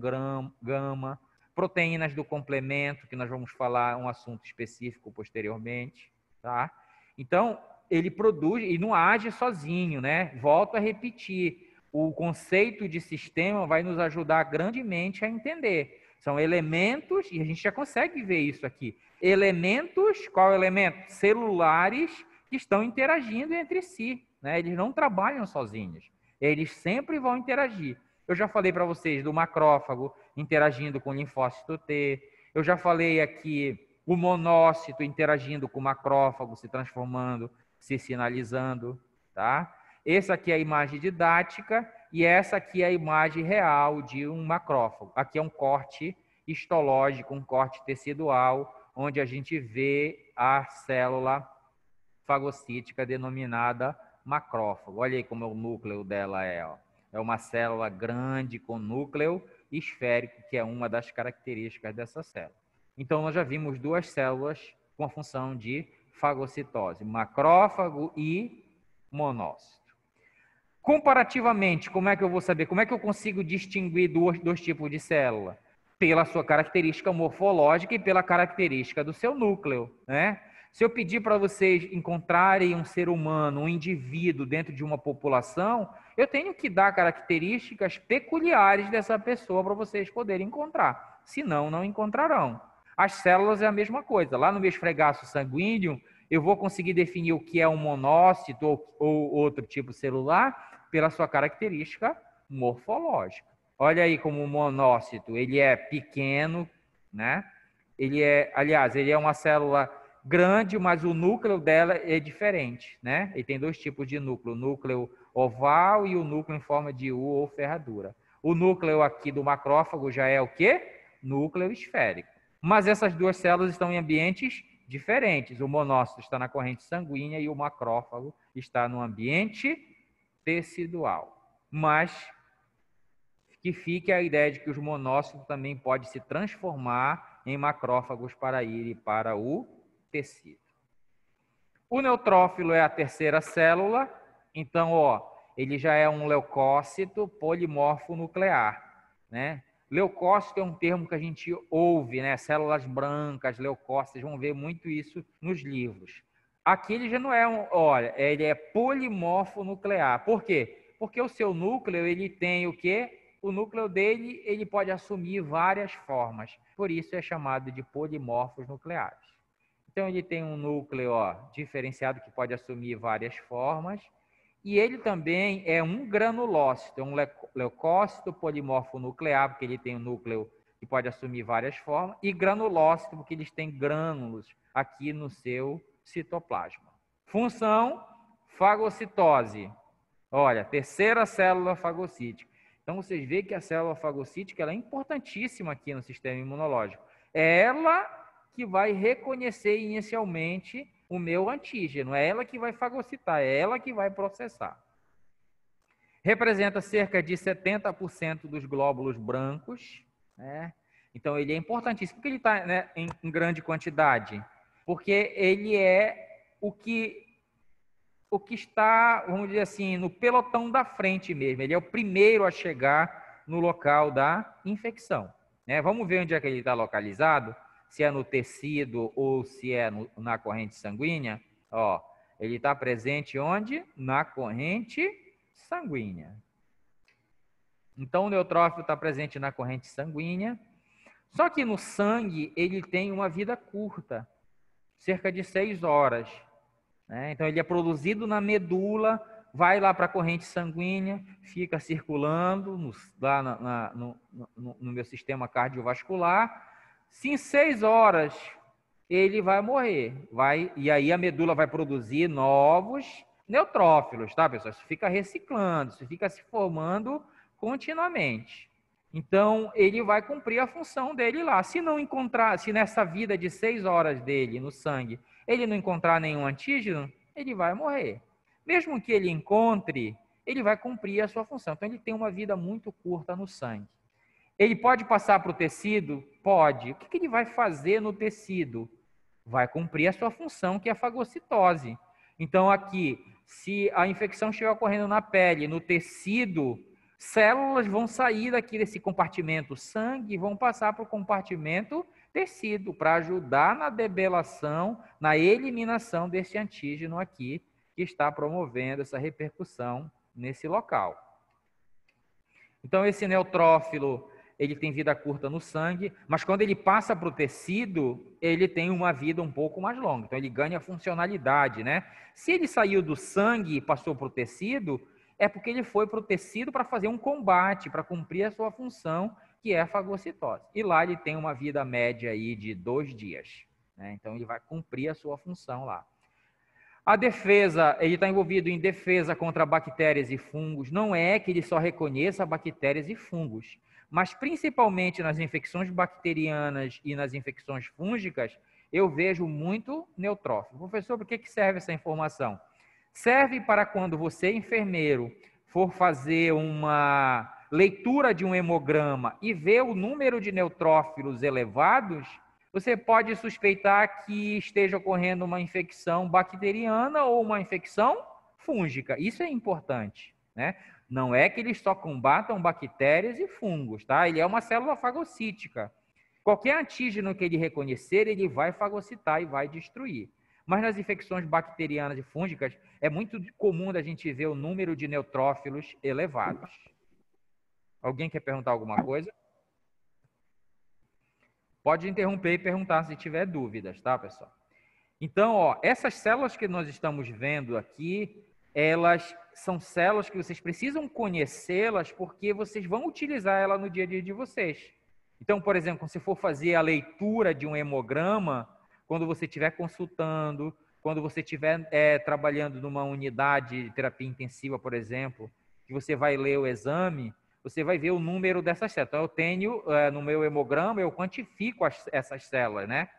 gama, proteínas do complemento, que nós vamos falar um assunto específico posteriormente, tá? Então, ele produz e não age sozinho, né? Volto a repetir, o conceito de sistema vai nos ajudar grandemente a entender. São elementos, e a gente já consegue ver isso aqui, elementos, qual elemento? Celulares que estão interagindo entre si, né? Eles não trabalham sozinhos, eles sempre vão interagir. Eu já falei para vocês do macrófago interagindo com o linfócito T. Eu já falei aqui o monócito interagindo com o macrófago, se transformando, se sinalizando, tá? Essa aqui é a imagem didática e essa aqui é a imagem real de um macrófago. Aqui é um corte histológico, um corte tecidual, onde a gente vê a célula fagocítica denominada macrófago. Olha aí como o núcleo dela é, ó. É uma célula grande com núcleo esférico, que é uma das características dessa célula. Então, nós já vimos duas células com a função de fagocitose, macrófago e monócito. Comparativamente, como é que eu vou saber? Como é que eu consigo distinguir dois tipos de célula? Pela sua característica morfológica e pela característica do seu núcleo, né? Se eu pedir para vocês encontrarem um ser humano, um indivíduo dentro de uma população, eu tenho que dar características peculiares dessa pessoa para vocês poderem encontrar. Senão, não encontrarão. As células é a mesma coisa. Lá no meu esfregaço sanguíneo, eu vou conseguir definir o que é um monócito ou outro tipo celular pela sua característica morfológica. Olha aí como o monócito, ele é pequeno, né? Ele é uma célula grande, mas o núcleo dela é diferente, né? Ele tem dois tipos de núcleo, o núcleo oval e o núcleo em forma de U ou ferradura. O núcleo aqui do macrófago já é o quê? Núcleo esférico. Mas essas duas células estão em ambientes diferentes. O monócito está na corrente sanguínea e o macrófago está no ambiente tecidual. Mas que fique a ideia de que os monócitos também podem se transformar em macrófagos para ir para o tecido. O neutrófilo é a terceira célula, então, ele já é um leucócito polimorfo nuclear, né? Leucócito é um termo que a gente ouve, né? Células brancas, leucócitos, vão ver muito isso nos livros. Aqui ele já não é ele é polimorfo nuclear. Por quê? Porque o seu núcleo, ele tem o quê? O núcleo dele, ele pode assumir várias formas. Por isso é chamado de polimorfos nucleares. Então, ele tem um núcleo diferenciado que pode assumir várias formas. E ele também é um granulócito, é um leucócito polimorfo nuclear, porque ele tem um núcleo que pode assumir várias formas. E granulócito, porque eles têm grânulos aqui no seu citoplasma. Função, fagocitose. Olha, terceira célula fagocítica. Então, vocês veem que a célula fagocítica ela é importantíssima aqui no sistema imunológico. É ela que vai reconhecer inicialmente o meu antígeno. É ela que vai fagocitar, é ela que vai processar. Representa cerca de 70% dos glóbulos brancos, né? Então, ele é importantíssimo. Por que ele está, né, em grande quantidade? Porque ele é o que está, vamos dizer assim, no pelotão da frente mesmo. Ele é o primeiro a chegar no local da infecção, né? Vamos ver onde é que ele está localizado, se é no tecido ou se é na corrente sanguínea. Ele está presente onde? Na corrente sanguínea. Então, o neutrófilo está presente na corrente sanguínea. Só que no sangue, ele tem uma vida curta, cerca de 6 horas. Né? Então, ele é produzido na medula, vai lá para a corrente sanguínea, fica circulando lá no meu sistema cardiovascular. Se em 6 horas ele vai morrer, e aí a medula vai produzir novos neutrófilos, tá, pessoal? Isso fica reciclando, isso fica se formando continuamente. Então, ele vai cumprir a função dele lá. Se não encontrar, se nessa vida de 6 horas dele no sangue, ele não encontrar nenhum antígeno, ele vai morrer. Mesmo que ele encontre, ele vai cumprir a sua função. Então, ele tem uma vida muito curta no sangue. Ele pode passar para o tecido? Pode. O que ele vai fazer no tecido? Vai cumprir a sua função, que é a fagocitose. Então, aqui, se a infecção estiver ocorrendo na pele, no tecido, células vão sair daqui desse compartimento sangue e vão passar para o compartimento tecido, para ajudar na debelação, na eliminação desse antígeno aqui, que está promovendo essa repercussão nesse local. Então, esse neutrófilo, ele tem vida curta no sangue, mas quando ele passa para o tecido, ele tem uma vida um pouco mais longa. Então, ele ganha funcionalidade, né? Se ele saiu do sangue e passou para o tecido, é porque ele foi para o tecido para fazer um combate, para cumprir a sua função, que é a fagocitose. E lá ele tem uma vida média aí de 2 dias, né? Então, ele vai cumprir a sua função lá. A defesa, ele está envolvido em defesa contra bactérias e fungos. Não é que ele só reconheça bactérias e fungos, mas principalmente nas infecções bacterianas e nas infecções fúngicas, eu vejo muito neutrófilo. Professor, por que serve essa informação? Serve para quando você, enfermeiro, for fazer uma leitura de um hemograma e ver o número de neutrófilos elevados, você pode suspeitar que esteja ocorrendo uma infecção bacteriana ou uma infecção fúngica. Isso é importante, né? Não é que eles só combatam bactérias e fungos, tá? Ele é uma célula fagocítica. Qualquer antígeno que ele reconhecer, ele vai fagocitar e vai destruir. Mas nas infecções bacterianas e fúngicas, é muito comum da gente ver o número de neutrófilos elevados. Alguém quer perguntar alguma coisa? Pode interromper e perguntar se tiver dúvidas, tá, pessoal? Então, ó, essas células que nós estamos vendo aqui, elas são células que vocês precisam conhecê-las porque vocês vão utilizar ela no dia a dia de vocês. Então, por exemplo, quando você for fazer a leitura de um hemograma, quando você estiver consultando, quando você estiver trabalhando numa unidade de terapia intensiva, por exemplo, que você vai ler o exame, você vai ver o número dessas células. Então, eu tenho, no meu hemograma, eu quantifico essas células, né?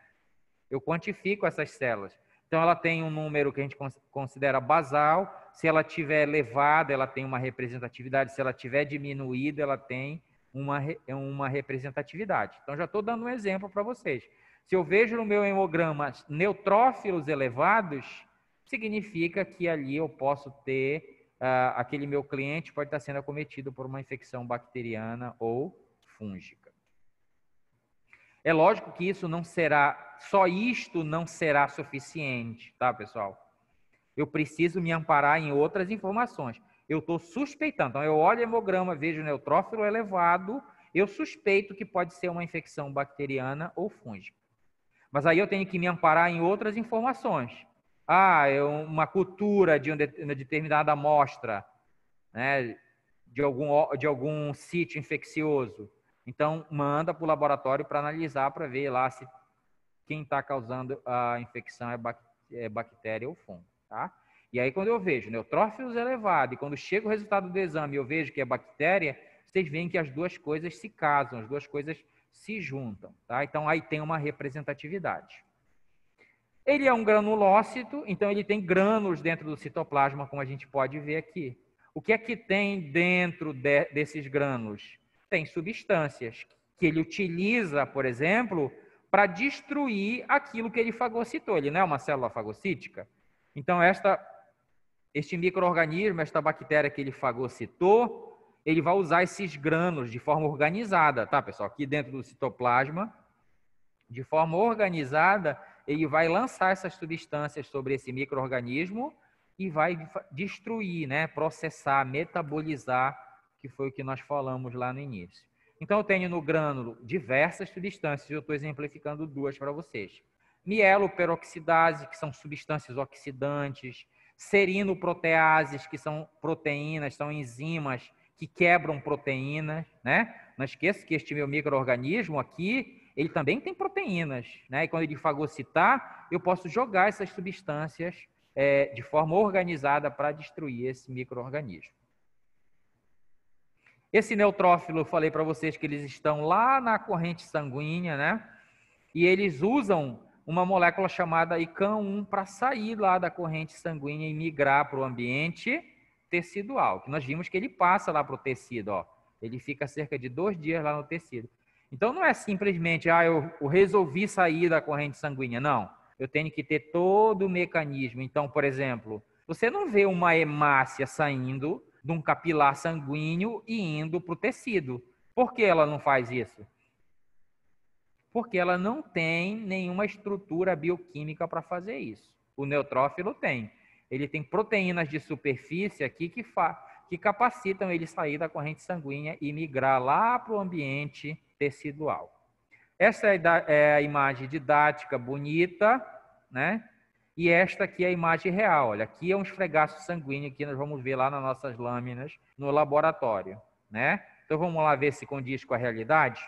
Eu quantifico essas células. Então, ela tem um número que a gente considera basal. Se ela tiver elevada, ela tem uma representatividade. Se ela tiver diminuída, ela tem uma representatividade. Então, já estou dando um exemplo para vocês. Se eu vejo no meu hemograma neutrófilos elevados, significa que ali eu posso ter, aquele meu cliente pode estar sendo acometido por uma infecção bacteriana ou fúngica. É lógico que isso não será, só isto não será suficiente, tá, pessoal? Eu preciso me amparar em outras informações. Eu estou suspeitando. Então, eu olho o hemograma, vejo o neutrófilo elevado, eu suspeito que pode ser uma infecção bacteriana ou fúngica. Mas aí eu tenho que me amparar em outras informações. É uma cultura de uma determinada amostra, né, de algum sítio infeccioso. Então, manda para o laboratório para analisar, para ver lá se quem está causando a infecção é bactéria ou fungo, tá? E aí, quando eu vejo neutrófilos elevados, e quando chega o resultado do exame e eu vejo que é bactéria, vocês veem que as duas coisas se casam, as duas coisas se juntam, tá? Então, aí tem uma representatividade. Ele é um granulócito, então ele tem grânulos dentro do citoplasma, como a gente pode ver aqui. O que é que tem dentro desses grânulos? Tem substâncias que ele utiliza, por exemplo, para destruir aquilo que ele fagocitou. Ele não é uma célula fagocítica? Então, este micro-organismo, esta bactéria que ele fagocitou, ele vai usar esses grânulos de forma organizada, tá, pessoal? Aqui dentro do citoplasma, de forma organizada, ele vai lançar essas substâncias sobre esse micro-organismo e vai destruir, né, processar, metabolizar, que foi o que nós falamos lá no início. Então, eu tenho no grânulo diversas substâncias, eu estou exemplificando duas para vocês. Mieloperoxidase, que são substâncias oxidantes, serinoproteases, que são proteínas, são enzimas que quebram proteínas, né? Não esqueça que este meu micro-organismo aqui, ele também tem proteínas, né? E quando ele fagocitar, eu posso jogar essas substâncias de forma organizada para destruir esse micro-organismo. Esse neutrófilo, eu falei para vocês que eles estão lá na corrente sanguínea, né? E eles usam uma molécula chamada ICAM1 para sair lá da corrente sanguínea e migrar para o ambiente tecidual, que nós vimos que ele passa lá para o tecido, ó. Ele fica cerca de 2 dias lá no tecido. Então, não é simplesmente, eu resolvi sair da corrente sanguínea. Não, eu tenho que ter todo o mecanismo. Então, por exemplo, você não vê uma hemácia saindo de um capilar sanguíneo e indo para o tecido. Por que ela não faz isso? Porque ela não tem nenhuma estrutura bioquímica para fazer isso. O neutrófilo tem. Ele tem proteínas de superfície aqui que capacitam ele sair da corrente sanguínea e migrar lá para o ambiente tecidual. Essa é a imagem didática bonita, né? E esta aqui é a imagem real. Olha, aqui é um esfregaço sanguíneo que nós vamos ver lá nas nossas lâminas no laboratório, né? Então vamos lá ver se condiz com a realidade.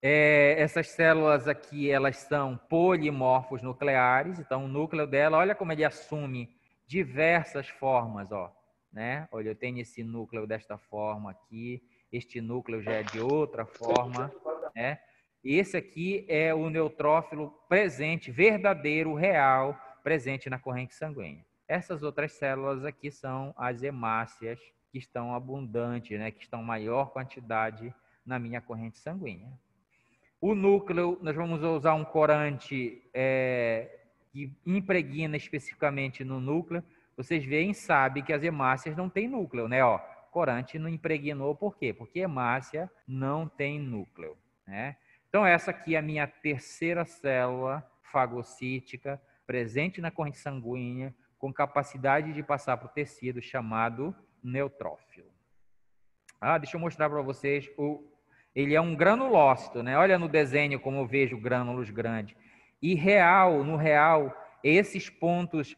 Essas células aqui, elas são polimorfos nucleares. Então o núcleo dela, olha como ele assume diversas formas, ó, né? Olha, eu tenho esse núcleo desta forma aqui, este núcleo já é de outra forma, né? Esse aqui é o neutrófilo presente, verdadeiro, real, presente na corrente sanguínea. Essas outras células aqui são as hemácias, que estão abundantes, né? Que estão em maior quantidade na minha corrente sanguínea. O núcleo, nós vamos usar um corante que impregna especificamente no núcleo. Vocês veem e sabem que as hemácias não têm núcleo, né? Ó, corante não impregnou, por quê? Porque hemácia não tem núcleo, né? Então, essa aqui é a minha terceira célula fagocítica, presente na corrente sanguínea, com capacidade de passar para o tecido, chamado neutrófilo. Deixa eu mostrar para vocês ele é um granulócito, né? Olha no desenho como eu vejo grânulos grandes. E no real, esses pontos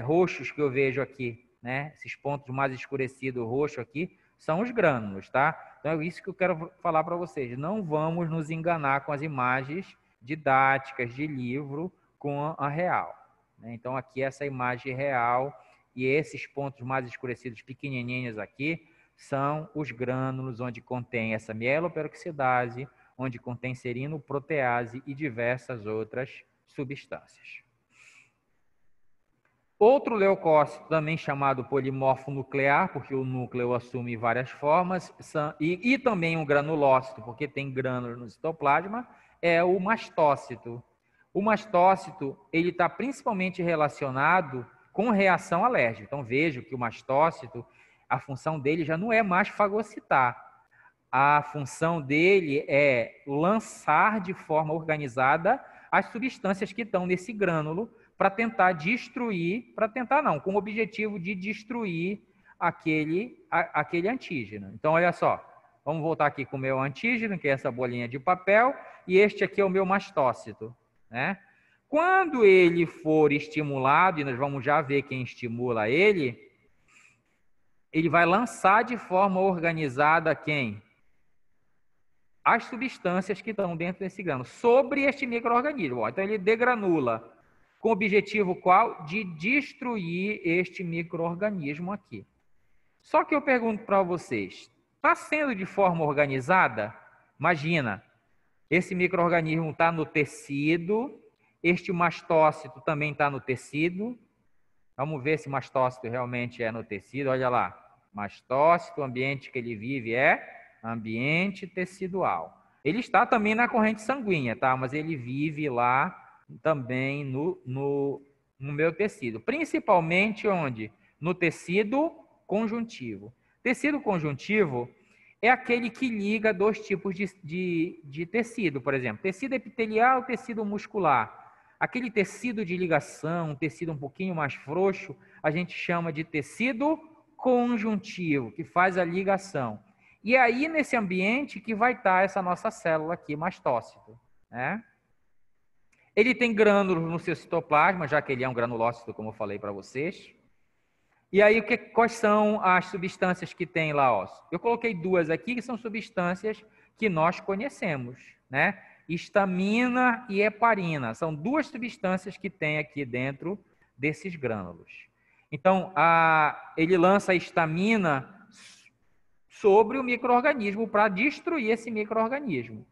roxos que eu vejo aqui, né? Esses pontos mais escurecidos roxo aqui, são os grânulos, tá? Então é isso que eu quero falar para vocês. Não vamos nos enganar com as imagens didáticas de livro com a real, né? Então aqui essa imagem real e esses pontos mais escurecidos pequenininhos aqui, são os grânulos onde contém essa mieloperoxidase, onde contém serinoprotease e diversas outras substâncias. Outro leucócito, também chamado polimorfo nuclear, porque o núcleo assume várias formas, e também um granulócito, porque tem grânulos no citoplasma, é o mastócito. O mastócito, ele está principalmente relacionado com reação alérgica. Então, vejo que o mastócito, a função dele já não é mais fagocitar. A função dele é lançar de forma organizada as substâncias que estão nesse grânulo para tentar destruir, com o objetivo de destruir aquele antígeno. Então, olha só, vamos voltar aqui com o meu antígeno, que é essa bolinha de papel, e este aqui é o meu mastócito, né? Quando ele for estimulado, e nós vamos já ver quem estimula ele vai lançar de forma organizada quem? As substâncias que estão dentro desse grânulo, sobre este micro-organismo. Então, ele degranula. Com o objetivo qual? De destruir este micro-organismo aqui. Só que eu pergunto para vocês, está sendo de forma organizada? Imagina, esse micro-organismo está no tecido, este mastócito também está no tecido. Vamos ver se mastócito realmente é no tecido, olha lá. Mastócito, o ambiente que ele vive é ambiente tecidual. Ele está também na corrente sanguínea, tá? Mas ele vive lá também no meu tecido. Principalmente onde? No tecido conjuntivo. Tecido conjuntivo é aquele que liga dois tipos de tecido, por exemplo. Tecido epitelial e tecido muscular. Aquele tecido de ligação, um tecido um pouquinho mais frouxo, a gente chama de tecido conjuntivo, que faz a ligação. E aí, nesse ambiente que vai estar essa nossa célula aqui, mastócito, né? Ele tem grânulos no seu citoplasma, já que ele é um granulócito, como eu falei para vocês. E aí, quais são as substâncias que tem lá? Ó? Eu coloquei duas aqui, que são substâncias que nós conhecemos, né? Histamina e heparina. São duas substâncias que tem aqui dentro desses grânulos. Então, ele lança a histamina sobre o micro-organismo para destruir esse micro-organismo.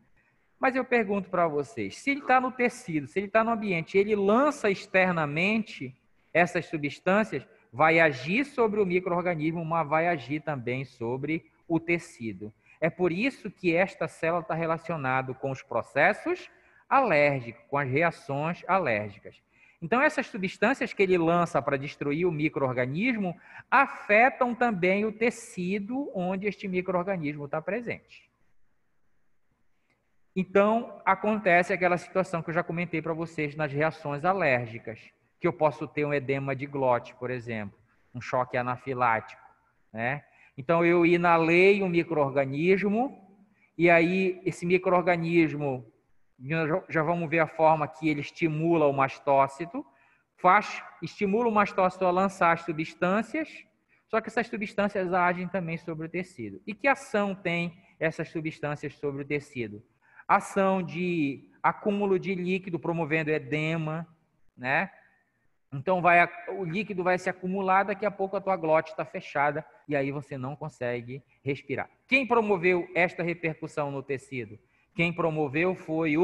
Mas eu pergunto para vocês, se ele está no tecido, se ele está no ambiente, ele lança externamente essas substâncias, vai agir sobre o micro-organismo, mas vai agir também sobre o tecido. É por isso que esta célula está relacionada com os processos alérgicos, com as reações alérgicas. Então, essas substâncias que ele lança para destruir o micro-organismo afetam também o tecido onde este micro-organismo está presente. Então, acontece aquela situação que eu já comentei para vocês nas reações alérgicas, que eu posso ter um edema de glote, por exemplo, um choque anafilático, né? Então, eu inalei um micro-organismo, e aí esse micro-organismo, já vamos ver a forma que ele estimula o mastócito, estimula o mastócito a lançar as substâncias, só que essas substâncias agem também sobre o tecido. E que ação tem essas substâncias sobre o tecido? Ação de acúmulo de líquido promovendo edema, né? Então o líquido vai se acumular, daqui a pouco a tua glote está fechada e aí você não consegue respirar. Quem promoveu esta repercussão no tecido? Quem promoveu foi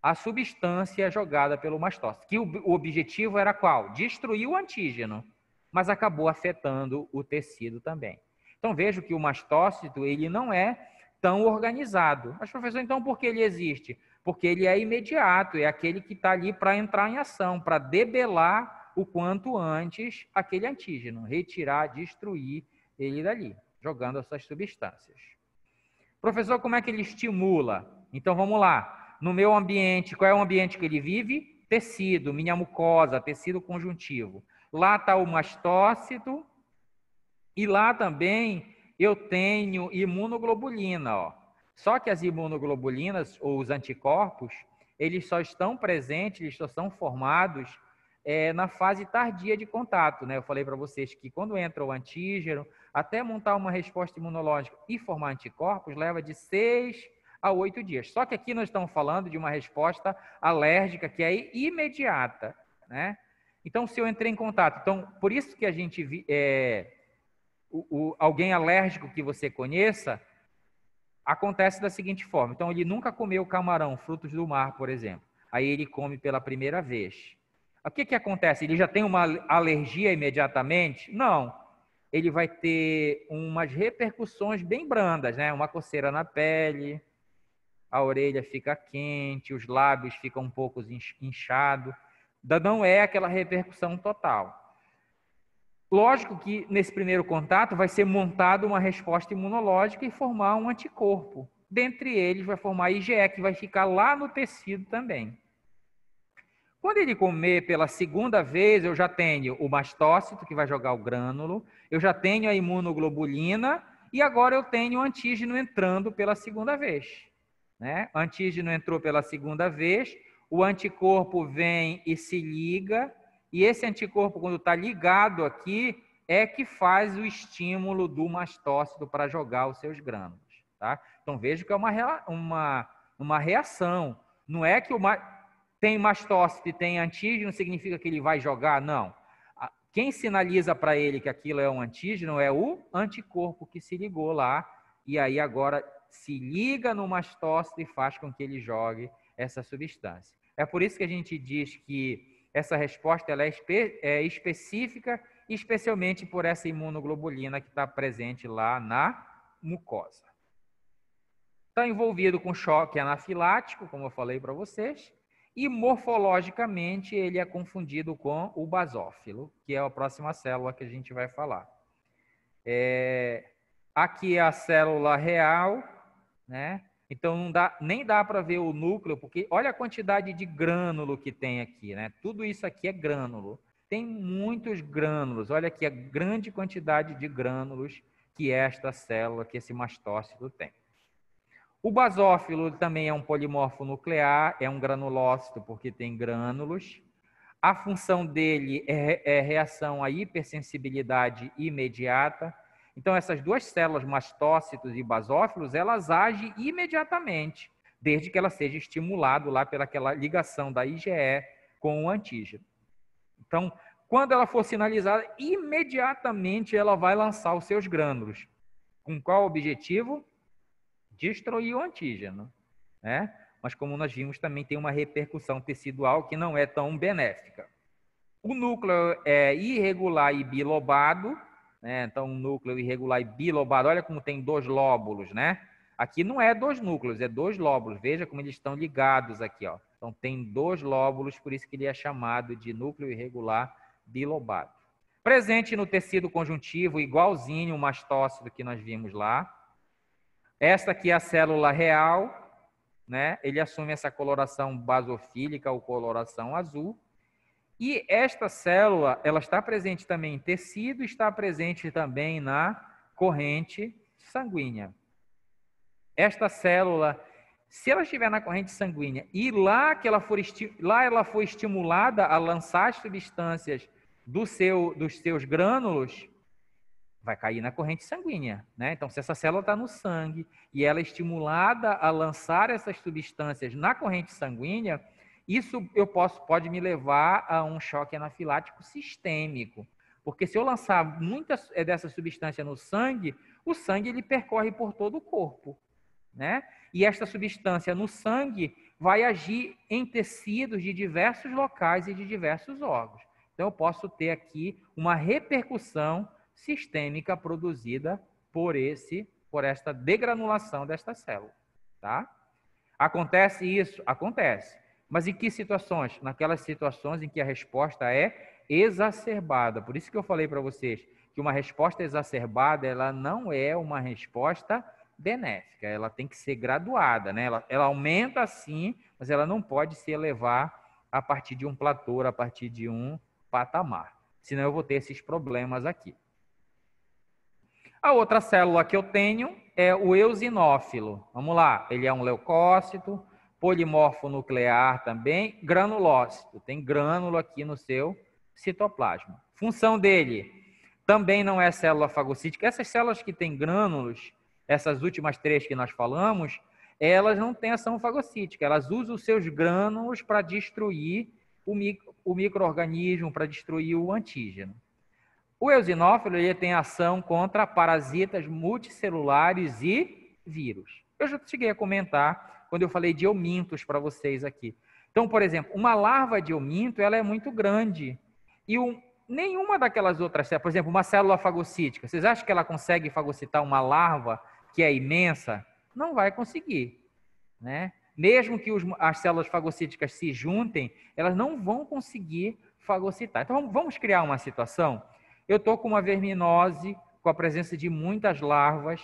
a substância jogada pelo mastócito, que o objetivo era qual? Destruir o antígeno, mas acabou afetando o tecido também. Então vejo que o mastócito ele não é tão organizado. Mas, professor, então por que ele existe? Porque ele é imediato, é aquele que está ali para entrar em ação, para debelar o quanto antes aquele antígeno, retirar, destruir ele dali, jogando essas substâncias. Professor, como é que ele estimula? Então vamos lá. No meu ambiente, qual é o ambiente que ele vive? Tecido, minha mucosa, tecido conjuntivo. Lá está o mastócito e lá também eu tenho imunoglobulina, ó. Só que as imunoglobulinas, ou os anticorpos, eles só estão presentes, eles só são formados na fase tardia de contato, né? Eu falei para vocês que quando entra o antígeno, até montar uma resposta imunológica e formar anticorpos, leva de 6 a 8 dias. Só que aqui nós estamos falando de uma resposta alérgica que é imediata, né? Então, se eu entrei em contato, então, por isso que a gente alguém alérgico que você conheça, acontece da seguinte forma. Então, ele nunca comeu camarão, frutos do mar, por exemplo. Aí ele come pela primeira vez. O que acontece? Ele já tem uma alergia imediatamente? Não. Ele vai ter umas repercussões bem brandas, né? Uma coceira na pele, a orelha fica quente, os lábios ficam um pouco inchados. Não é aquela repercussão total. Lógico que nesse primeiro contato vai ser montada uma resposta imunológica e formar um anticorpo. Dentre eles vai formar IgE, que vai ficar lá no tecido também. Quando ele comer pela segunda vez, eu já tenho o mastócito, que vai jogar o grânulo, eu já tenho a imunoglobulina e agora eu tenho o antígeno entrando pela segunda vez, né? O antígeno entrou pela segunda vez, o anticorpo vem e se liga, e esse anticorpo, quando está ligado aqui, é que faz o estímulo do mastócito para jogar os seus grânulos, tá? Então, veja que é uma reação. Não é que tem mastócito e tem antígeno, significa que ele vai jogar? Não. Quem sinaliza para ele que aquilo é um antígeno é o anticorpo que se ligou lá, e aí agora se liga no mastócito e faz com que ele jogue essa substância. É por isso que a gente diz que essa resposta ela é específica, especialmente por essa imunoglobulina que está presente lá na mucosa. Está envolvido com choque anafilático, como eu falei para vocês, e morfologicamente ele é confundido com o basófilo, que é a próxima célula que a gente vai falar. Aqui é a célula real, né? Então nem dá para ver o núcleo, porque olha a quantidade de grânulo que tem aqui, né? Tudo isso aqui é grânulo. Tem muitos grânulos. Olha aqui a grande quantidade de grânulos que esta célula, que esse mastócito tem. O basófilo também é um polimorfo nuclear, é um granulócito porque tem grânulos. A função dele é reação à hipersensibilidade imediata. Então, essas duas células, mastócitos e basófilos, elas agem imediatamente, desde que ela seja estimulada lá pelaquela ligação da IgE com o antígeno. Então, quando ela for sinalizada, imediatamente ela vai lançar os seus grânulos. Com qual objetivo? Destruir o antígeno, né? Mas como nós vimos, também tem uma repercussão tecidual que não é tão benéfica. O núcleo é irregular e bilobado, né? Então, um núcleo irregular e bilobado, olha como tem dois lóbulos, né? Aqui não é dois núcleos, é dois lóbulos. Veja como eles estão ligados aqui, ó. Então, tem dois lóbulos, por isso que ele é chamado de núcleo irregular bilobado. Presente no tecido conjuntivo, igualzinho o mastócito que nós vimos lá. Esta aqui é a célula real, né? Ele assume essa coloração basofílica ou coloração azul. E esta célula, ela está presente também em tecido, está presente também na corrente sanguínea. Esta célula, se ela estiver na corrente sanguínea e lá ela for estimulada a lançar as substâncias dos seus grânulos, vai cair na corrente sanguínea, né? Então, se essa célula está no sangue e ela é estimulada a lançar essas substâncias na corrente sanguínea, isso pode me levar a um choque anafilático sistêmico, porque se eu lançar muitas dessa substância no sangue, o sangue ele percorre por todo o corpo, né? E esta substância no sangue vai agir em tecidos de diversos locais e de diversos órgãos. Então, eu posso ter aqui uma repercussão sistêmica produzida por esta degranulação desta célula, tá? Acontece isso? Acontece. Mas em que situações? Naquelas situações em que a resposta é exacerbada. Por isso que eu falei para vocês que uma resposta exacerbada, ela não é uma resposta benéfica, ela tem que ser graduada, né? Ela aumenta sim, mas ela não pode se elevar a partir de um platô, a partir de um patamar. Senão eu vou ter esses problemas aqui. A outra célula que eu tenho é o eosinófilo. Vamos lá, ele é um leucócito, polimorfo nuclear também, granulócito. Tem grânulo aqui no seu citoplasma. Função dele também não é célula fagocítica. Essas células que têm grânulos, essas últimas três que nós falamos, elas não têm ação fagocítica. Elas usam os seus grânulos para destruir o micro-organismo, para destruir o antígeno. O eosinófilo ele tem ação contra parasitas multicelulares e vírus. Eu já cheguei a comentar quando eu falei de eumintos para vocês aqui. Então, por exemplo, uma larva de euminto ela é muito grande. E nenhuma daquelas outras células, por exemplo, uma célula fagocítica, vocês acham que ela consegue fagocitar uma larva que é imensa? Não vai conseguir, né? Mesmo que as células fagocíticas se juntem, elas não vão conseguir fagocitar. Então, vamos criar uma situação. Eu estou com uma verminose, com a presença de muitas larvas.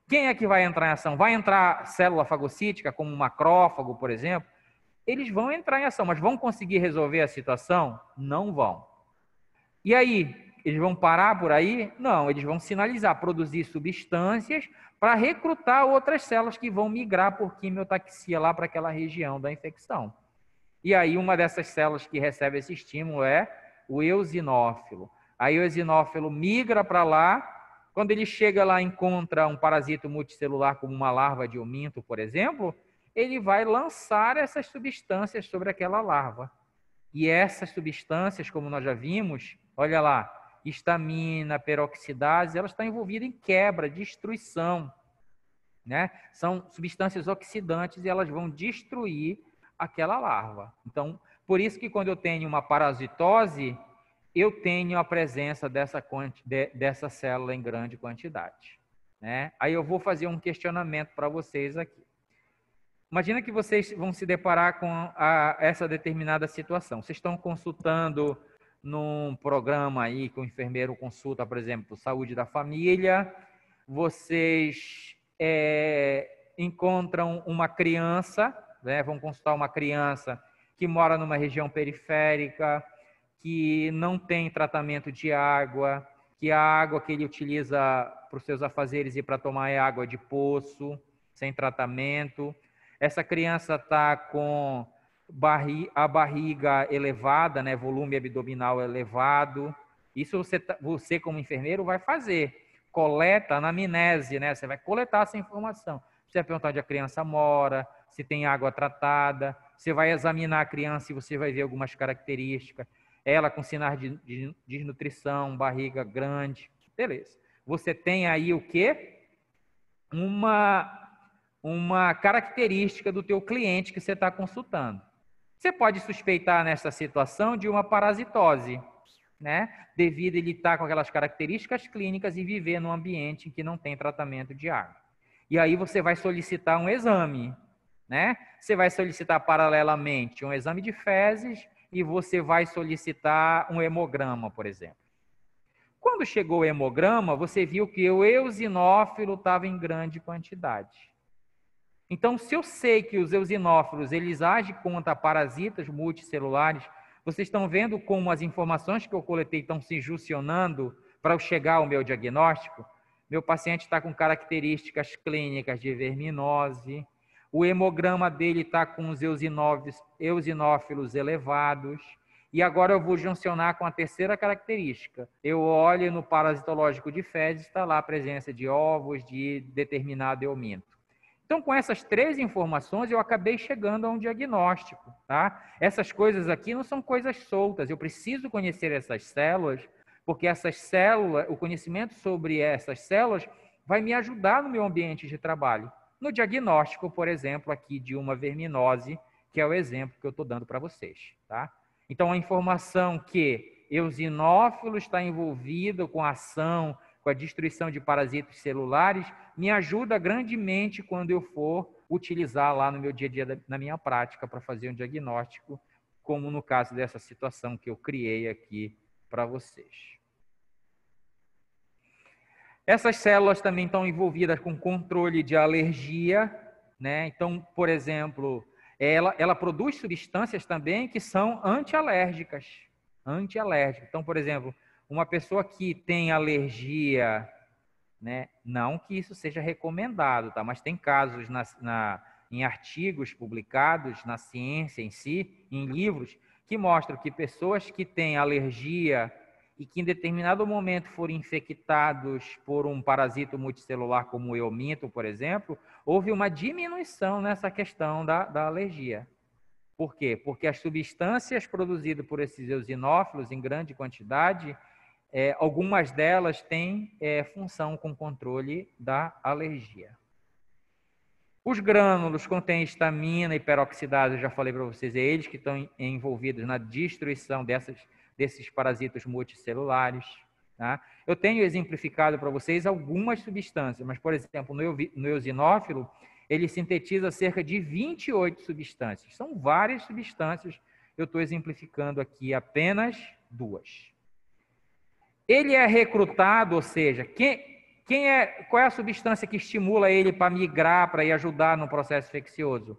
Quem é que vai entrar em ação? Vai entrar célula fagocítica, como um macrófago, por exemplo? Eles vão entrar em ação, mas vão conseguir resolver a situação? Não vão. E aí, eles vão parar por aí? Não, eles vão sinalizar, produzir substâncias para recrutar outras células que vão migrar por quimiotaxia lá para aquela região da infecção. E aí, uma dessas células que recebe esse estímulo é o eosinófilo. Aí o eosinófilo migra para lá, quando ele chega lá e encontra um parasito multicelular, como uma larva de euminto, por exemplo, ele vai lançar essas substâncias sobre aquela larva. E essas substâncias, como nós já vimos, olha lá, histamina, peroxidase, elas estão envolvidas em quebra, destruição, né? São substâncias oxidantes e elas vão destruir aquela larva. Então, por isso que quando eu tenho uma parasitose, eu tenho a presença dessa célula em grande quantidade, né? Aí eu vou fazer um questionamento para vocês aqui. Imagina que vocês vão se deparar com essa determinada situação. Vocês estão consultando num programa aí que o enfermeiro consulta, por exemplo, saúde da família. Vocês encontram uma criança, né? Vão consultar uma criança que mora numa região periférica, que não tem tratamento de água, que a água que ele utiliza para os seus afazeres e para tomar é água de poço, sem tratamento. Essa criança está com a barriga elevada, né, volume abdominal elevado. Isso você como enfermeiro vai fazer. Coleta, anamnese, né? Você vai coletar essa informação. Você vai perguntar onde a criança mora, se tem água tratada. Você vai examinar a criança e você vai ver algumas características. Ela com sinais de desnutrição, barriga grande. Beleza. Você tem aí o quê? uma característica do teu cliente que você está consultando. Você pode suspeitar nessa situação de uma parasitose, né? Devido a ele estar com aquelas características clínicas e viver num ambiente em que não tem tratamento de água. E aí você vai solicitar um exame, né? Você vai solicitar paralelamente um exame de fezes e você vai solicitar um hemograma, por exemplo. Quando chegou o hemograma, você viu que o eosinófilo estava em grande quantidade. Então, se eu sei que os eosinófilos, eles agem contra parasitas multicelulares, vocês estão vendo como as informações que eu coletei estão se juncionando para eu chegar ao meu diagnóstico? Meu paciente está com características clínicas de verminose, o hemograma dele está com os eosinófilos elevados, e agora eu vou juncionar com a terceira característica. Eu olho no parasitológico de fezes, está lá a presença de ovos de determinado euminto. Então, com essas três informações, eu acabei chegando a um diagnóstico, tá? Essas coisas aqui não são coisas soltas. Eu preciso conhecer essas células, porque essas células, o conhecimento sobre essas células vai me ajudar no meu ambiente de trabalho. No diagnóstico, por exemplo, aqui de uma verminose, que é o exemplo que eu estou dando para vocês, tá? Então, a informação que eosinófilo está envolvido com a ação, com a destruição de parasitas celulares, me ajuda grandemente quando eu for utilizar lá no meu dia a dia, na minha prática, para fazer um diagnóstico, como no caso dessa situação que eu criei aqui para vocês. Essas células também estão envolvidas com controle de alergia, né? Então, por exemplo, ela produz substâncias também que são antialérgicas. Então, por exemplo, uma pessoa que tem alergia, né? Não que isso seja recomendado, tá? Mas tem casos em artigos publicados na ciência em si, em livros, que mostram que pessoas que têm alergia e que em determinado momento forem infectados por um parasito multicelular como o euminto, por exemplo, houve uma diminuição nessa questão da alergia. Por quê? Porque as substâncias produzidas por esses eosinófilos em grande quantidade, algumas delas têm função com controle da alergia. Os grânulos contêm histamina e peroxidase, eu já falei para vocês, é eles que estão envolvidos na destruição desses parasitas multicelulares. Tá? Eu tenho exemplificado para vocês algumas substâncias, mas, por exemplo, no eosinófilo, ele sintetiza cerca de 28 substâncias. São várias substâncias, eu estou exemplificando aqui apenas duas. Ele é recrutado, ou seja, qual é a substância que estimula ele para migrar, para ir ajudar no processo infeccioso?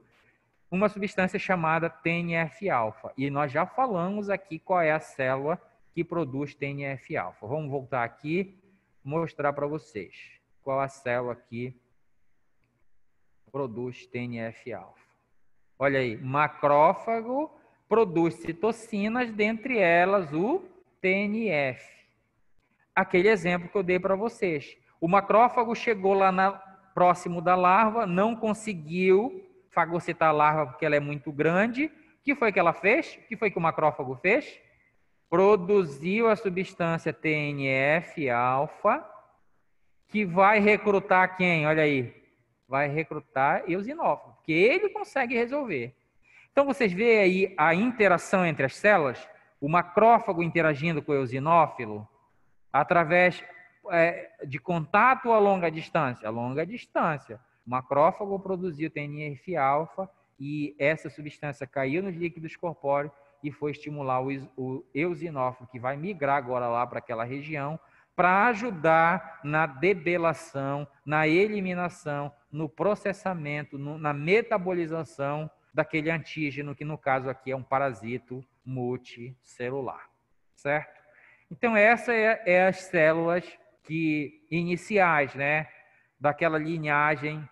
Uma substância chamada TNF-alfa. E nós já falamos aqui qual é a célula que produz TNF-alfa. Vamos voltar aqui e mostrar para vocês qual a célula que produz TNF-alfa. Olha aí, macrófago produz citocinas, dentre elas o TNF. Aquele exemplo que eu dei para vocês. O macrófago chegou lá próximo da larva, não conseguiu fagocitar a larva porque ela é muito grande. O que foi que ela fez? O que foi que o macrófago fez? Produziu a substância TNF-alfa, que vai recrutar quem? Olha aí. Vai recrutar eosinófilo, porque ele consegue resolver. Então, vocês veem aí a interação entre as células, o macrófago interagindo com o eosinófilo, através de contato a longa distância. A longa distância. O macrófago produziu TNF-alfa e essa substância caiu nos líquidos corpóreos e foi estimular o eosinófilo, que vai migrar agora lá para aquela região, para ajudar na debelação, na eliminação, no processamento, na metabolização daquele antígeno, que no caso aqui é um parasito multicelular. Certo? Então, essa é as células iniciais, né, daquela linhagem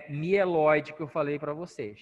mieloide que eu falei para vocês.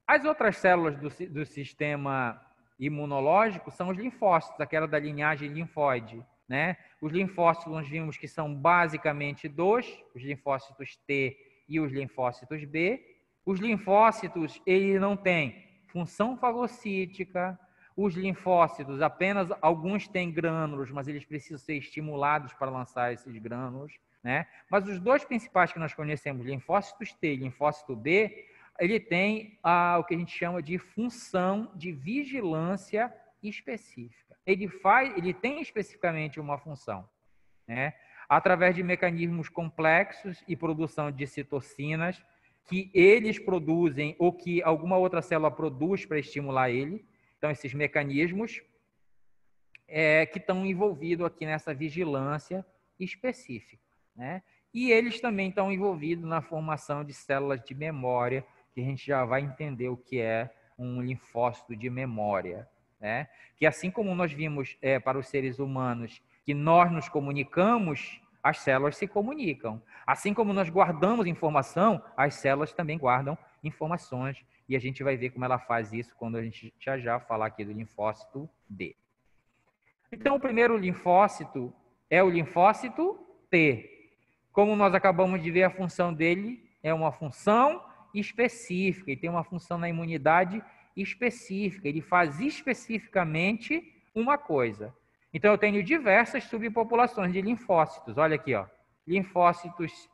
As outras células do sistema imunológico são os linfócitos, aquela da linhagem linfóide, né? Os linfócitos nós vimos que são basicamente dois, os linfócitos T e os linfócitos B. Os linfócitos, eles não têm função fagocítica, Os linfócitos, apenas alguns têm grânulos, mas eles precisam ser estimulados para lançar esses grânulos, né? Mas os dois principais que nós conhecemos, linfócitos T e linfócito B, ele tem o que a gente chama de função de vigilância específica. Ele tem especificamente uma função, né? Através de mecanismos complexos e produção de citocinas que eles produzem ou que alguma outra célula produz para estimular ele. Então, esses mecanismos que estão envolvidos aqui nessa vigilância específica, né? E eles também estão envolvidos na formação de células de memória, que a gente já vai entender o que é um linfócito de memória, né? Que assim como nós vimos para os seres humanos que nós nos comunicamos, as células se comunicam. Assim como nós guardamos informação, as células também guardam informações. E a gente vai ver como ela faz isso quando a gente já falar aqui do linfócito B. Então, o primeiro linfócito é o linfócito T. Como nós acabamos de ver, a função dele é uma função específica, e tem uma função na imunidade específica. Ele faz especificamente uma coisa. Então, eu tenho diversas subpopulações de linfócitos. Olha aqui, ó. Linfócitos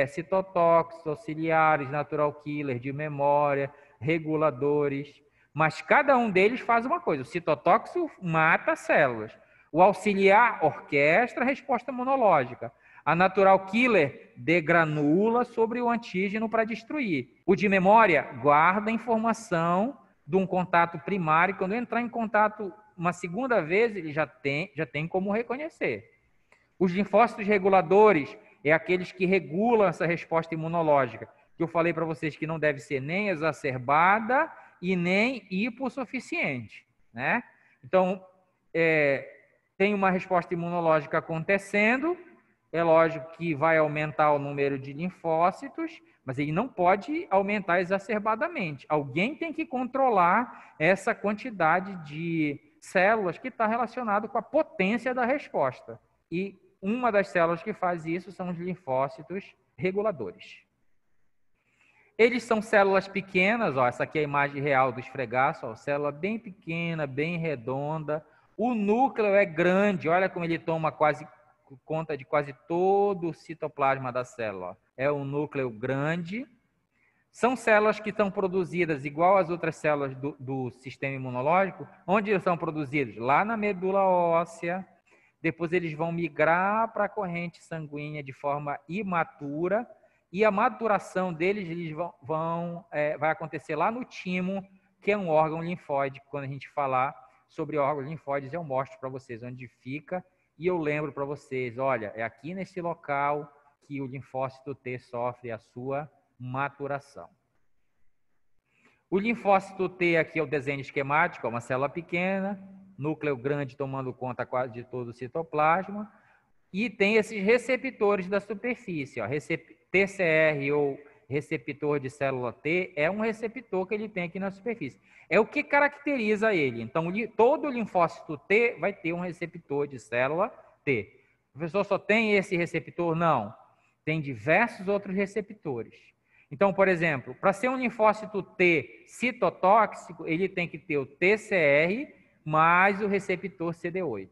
citotóxicos, auxiliares, natural killer, de memória, reguladores. Mas cada um deles faz uma coisa. O citotóxico mata células. O auxiliar orquestra a resposta imunológica. A natural killer degranula sobre o antígeno para destruir. O de memória guarda a informação de um contato primário. Quando entrar em contato uma segunda vez, ele já tem como reconhecer. Os linfócitos reguladores é aqueles que regulam essa resposta imunológica, que eu falei para vocês que não deve ser nem exacerbada e nem hipossuficiente, né? Então, tem uma resposta imunológica acontecendo, é lógico que vai aumentar o número de linfócitos, mas ele não pode aumentar exacerbadamente. Alguém tem que controlar essa quantidade de células que está relacionado com a potência da resposta. E uma das células que faz isso são os linfócitos reguladores. Eles são células pequenas, ó, essa aqui é a imagem real do esfregaço, ó, célula bem pequena, bem redonda. O núcleo é grande, olha como ele toma conta de quase todo o citoplasma da célula. Ó. É um núcleo grande. São células que estão produzidas igual às outras células do sistema imunológico. Onde eles são produzidos? Lá na medula óssea. Depois eles vão migrar para a corrente sanguínea de forma imatura. E a maturação deles vai acontecer lá no timo, que é um órgão linfóide. Quando a gente falar sobre órgãos linfóides, eu mostro para vocês onde fica. E eu lembro para vocês, olha, é aqui nesse local que o linfócito T sofre a sua maturação. O linfócito T aqui é o desenho esquemático, é uma célula pequena, núcleo grande tomando conta quase de todo o citoplasma, e tem esses receptores da superfície. Ó, TCR ou receptor de célula T é um receptor que ele tem aqui na superfície. É o que caracteriza ele. Então, todo linfócito T vai ter um receptor de célula T. O professor só tem esse receptor? Não. Tem diversos outros receptores. Então, por exemplo, para ser um linfócito T citotóxico, ele tem que ter o TCR mais o receptor CD8.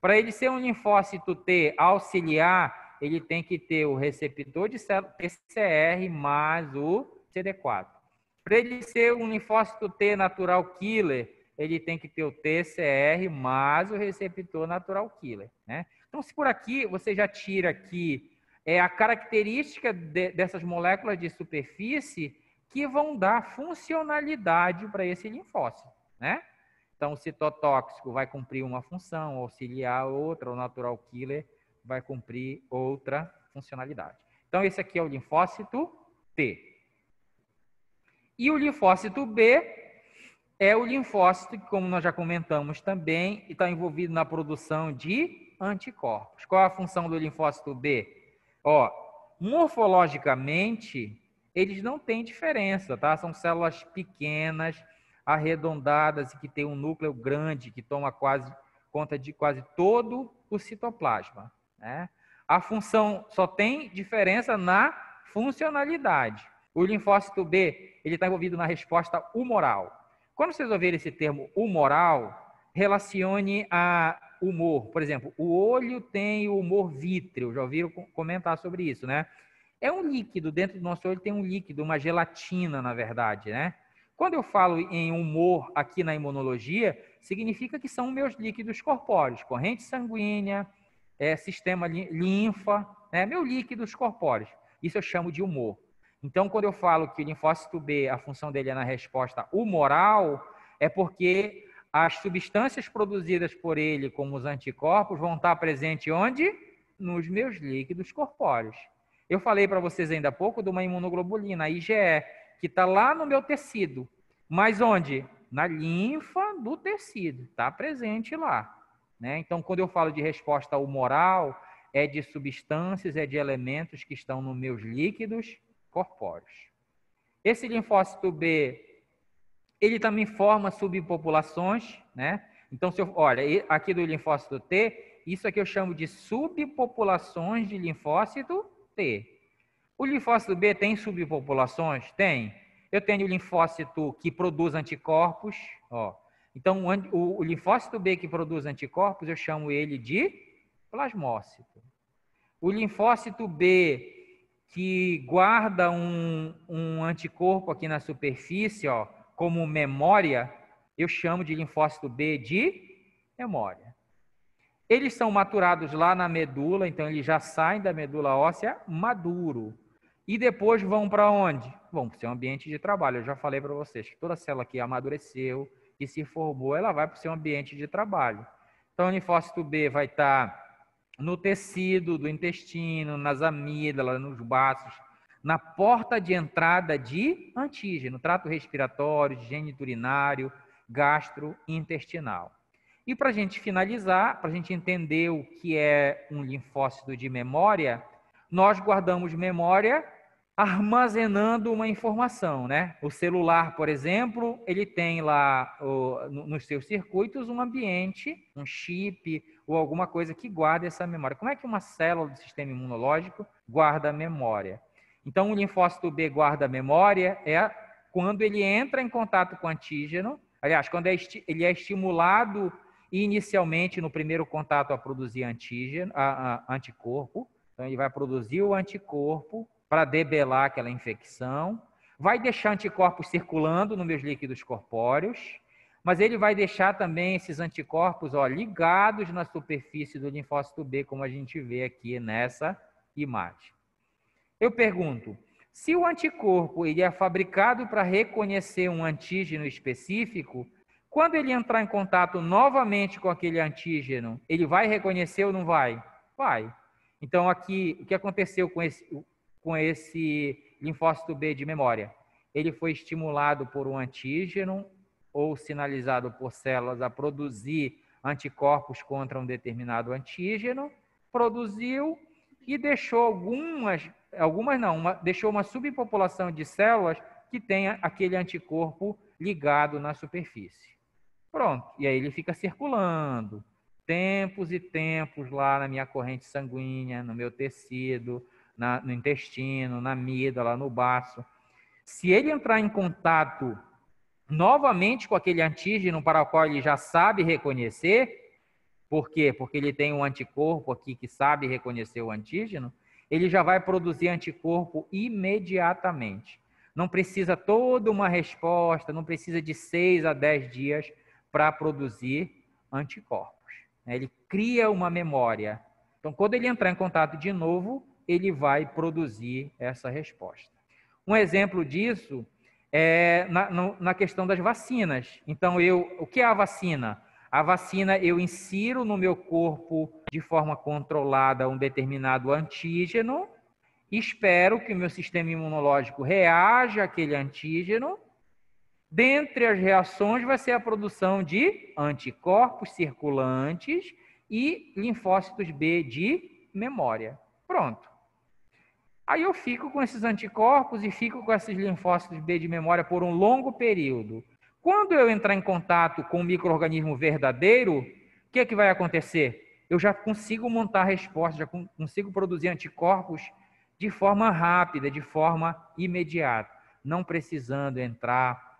Para ele ser um linfócito T auxiliar, ele tem que ter o receptor de célula TCR mais o CD4. Para ele ser um linfócito T natural killer, ele tem que ter o TCR mais o receptor natural killer, né? Então, se por aqui você já tira aqui a característica dessas moléculas de superfície que vão dar funcionalidade para esse linfócito, né? Então, o citotóxico vai cumprir uma função, auxiliar outra, o natural killer vai cumprir outra funcionalidade. Então, esse aqui é o linfócito T. E o linfócito B é o linfócito que, como nós já comentamos também, está envolvido na produção de anticorpos. Qual é a função do linfócito B? Ó, morfologicamente, eles não têm diferença, tá? São células pequenas, arredondadas e que tem um núcleo grande que toma conta de quase todo o citoplasma, né? A função só tem diferença na funcionalidade. O linfócito B, ele está envolvido na resposta humoral. Quando vocês ouvirem esse termo humoral, relacione a humor. Por exemplo, o olho tem o humor vítreo. Já ouviram comentar sobre isso, né? É um líquido, dentro do nosso olho tem um líquido, uma gelatina, na verdade, né? Quando eu falo em humor aqui na imunologia, significa que são meus líquidos corpóreos, corrente sanguínea, sistema linfa, né? Meus líquidos corpóreos. Isso eu chamo de humor. Então, quando eu falo que o linfócito B, a função dele é na resposta humoral, é porque as substâncias produzidas por ele, como os anticorpos, vão estar presentes onde? Nos meus líquidos corpóreos. Eu falei para vocês ainda há pouco de uma imunoglobulina, a IgE, que está lá no meu tecido. Mas onde? Na linfa do tecido. Está presente lá. Né? Então, quando eu falo de resposta humoral, é de substâncias, é de elementos que estão nos meus líquidos corpóreos. Esse linfócito B, ele também forma subpopulações, né? Então, se eu, olha, aqui do linfócito T, isso aqui eu chamo de subpopulações de linfócito T. O linfócito B tem subpopulações? Tem. Eu tenho o linfócito que produz anticorpos, ó. Então, o linfócito B que produz anticorpos, eu chamo ele de plasmócito. O linfócito B que guarda um anticorpo aqui na superfície, ó, como memória, eu chamo de linfócito B de memória. Eles são maturados lá na medula, então eles já saem da medula óssea maduro. E depois vão para onde? Vão para o seu ambiente de trabalho. Eu já falei para vocês que toda célula que amadureceu, que se formou, ela vai para o seu ambiente de trabalho. Então, o linfócito B vai estar no tecido do intestino, nas amígdalas, nos baços, na porta de entrada de antígeno, trato respiratório, geniturinário, gastrointestinal. E para a gente finalizar, para a gente entender o que é um linfócito de memória, nós guardamos memória armazenando uma informação, né? O celular, por exemplo, ele tem lá nos seus circuitos um ambiente, um chip ou alguma coisa que guarda essa memória. Como é que uma célula do sistema imunológico guarda a memória? Então, o linfócito B guarda a memória quando ele entra em contato com o antígeno, aliás, quando ele é estimulado inicialmente no primeiro contato a produzir antígeno, anticorpo. Então, ele vai produzir o anticorpo para debelar aquela infecção, vai deixar anticorpos circulando nos meus líquidos corpóreos, mas ele vai deixar também esses anticorpos ligados na superfície do linfócito B, como a gente vê aqui nessa imagem. Eu pergunto, se o anticorpo ele é fabricado para reconhecer um antígeno específico, quando ele entrar em contato novamente com aquele antígeno, ele vai reconhecer ou não vai? Vai. Então, aqui, o que aconteceu com esse linfócito B de memória? Ele foi estimulado por um antígeno ou sinalizado por células a produzir anticorpos contra um determinado antígeno, produziu e deixou deixou uma subpopulação de células que tenha aquele anticorpo ligado na superfície. Pronto, e aí ele fica circulando tempos e tempos lá na minha corrente sanguínea, no meu tecido, no intestino, na amígdala, no baço. Se ele entrar em contato novamente com aquele antígeno para o qual ele já sabe reconhecer, por quê? Porque ele tem um anticorpo aqui que sabe reconhecer o antígeno, ele já vai produzir anticorpo imediatamente. Não precisa toda uma resposta, não precisa de 6 a 10 dias para produzir anticorpos. Ele cria uma memória. Então, quando ele entrar em contato de novo, ele vai produzir essa resposta. Um exemplo disso é na questão das vacinas. Então, o que é a vacina? A vacina eu insiro no meu corpo de forma controlada um determinado antígeno, espero que o meu sistema imunológico reaja àquele antígeno. Dentre as reações vai ser a produção de anticorpos circulantes e linfócitos B de memória. Pronto. Aí eu fico com esses anticorpos e fico com esses linfócitos B de memória por um longo período. Quando eu entrar em contato com um micro-organismo verdadeiro, o que é que vai acontecer? Eu já consigo montar a resposta, já consigo produzir anticorpos de forma rápida, de forma imediata, não precisando entrar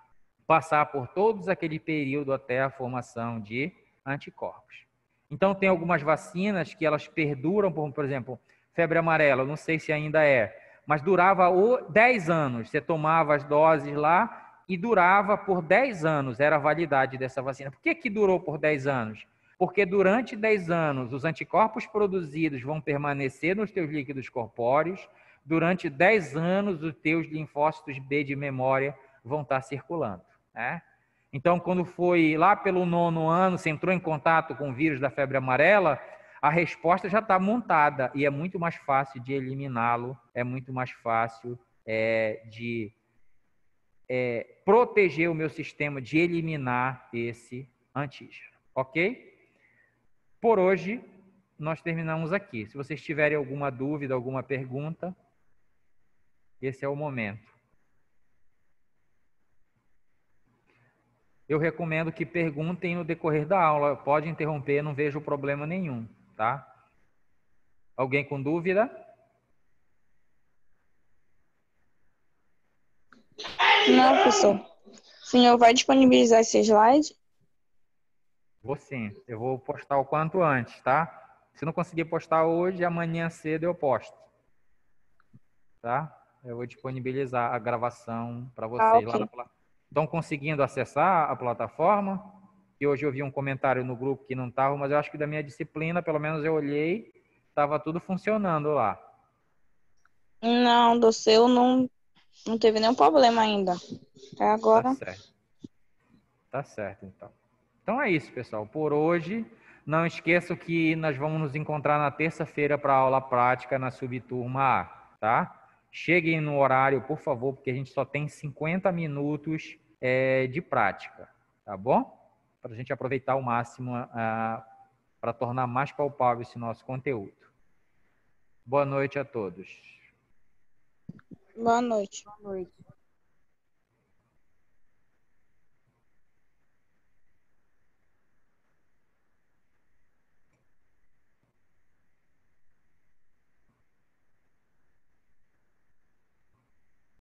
passar por todos aquele período até a formação de anticorpos. Então, tem algumas vacinas que elas perduram, por exemplo, febre amarela, não sei se ainda é, mas durava 10 anos. Você tomava as doses lá e durava por 10 anos, era a validade dessa vacina. Por que durou por 10 anos? Porque durante 10 anos, os anticorpos produzidos vão permanecer nos teus líquidos corpóreos, durante 10 anos, os teus linfócitos B de memória vão estar circulando, né? Então, quando foi lá pelo 9º ano, você entrou em contato com o vírus da febre amarela, a resposta já está montada e é muito mais fácil de eliminá-lo, é muito mais fácil de proteger o meu sistema, de eliminar esse antígeno, ok? Por hoje, nós terminamos aqui. Se vocês tiverem alguma dúvida, alguma pergunta, esse é o momento. Eu recomendo que perguntem no decorrer da aula. Pode interromper, não vejo problema nenhum, tá? Alguém com dúvida? Não, professor. O senhor vai disponibilizar esse slide? Vou sim. Eu vou postar o quanto antes, tá? Se não conseguir postar hoje, amanhã cedo eu posto. Tá? Eu vou disponibilizar a gravação para vocês lá Ok. na plataforma. Estão conseguindo acessar a plataforma? E hoje eu vi um comentário no grupo que não estava, mas eu acho que da minha disciplina, pelo menos eu olhei, estava tudo funcionando lá. Não, do seu não teve nenhum problema ainda. Até Tá agora. certo. Tá certo, então. Então é isso, pessoal. Por hoje, não esqueçam que nós vamos nos encontrar na terça-feira para a aula prática na subturma A, tá? Cheguem no horário, por favor, porque a gente só tem 50 minutos de prática, tá bom? Para a gente aproveitar ao máximo para tornar mais palpável esse nosso conteúdo. Boa noite a todos. Boa noite. Boa noite.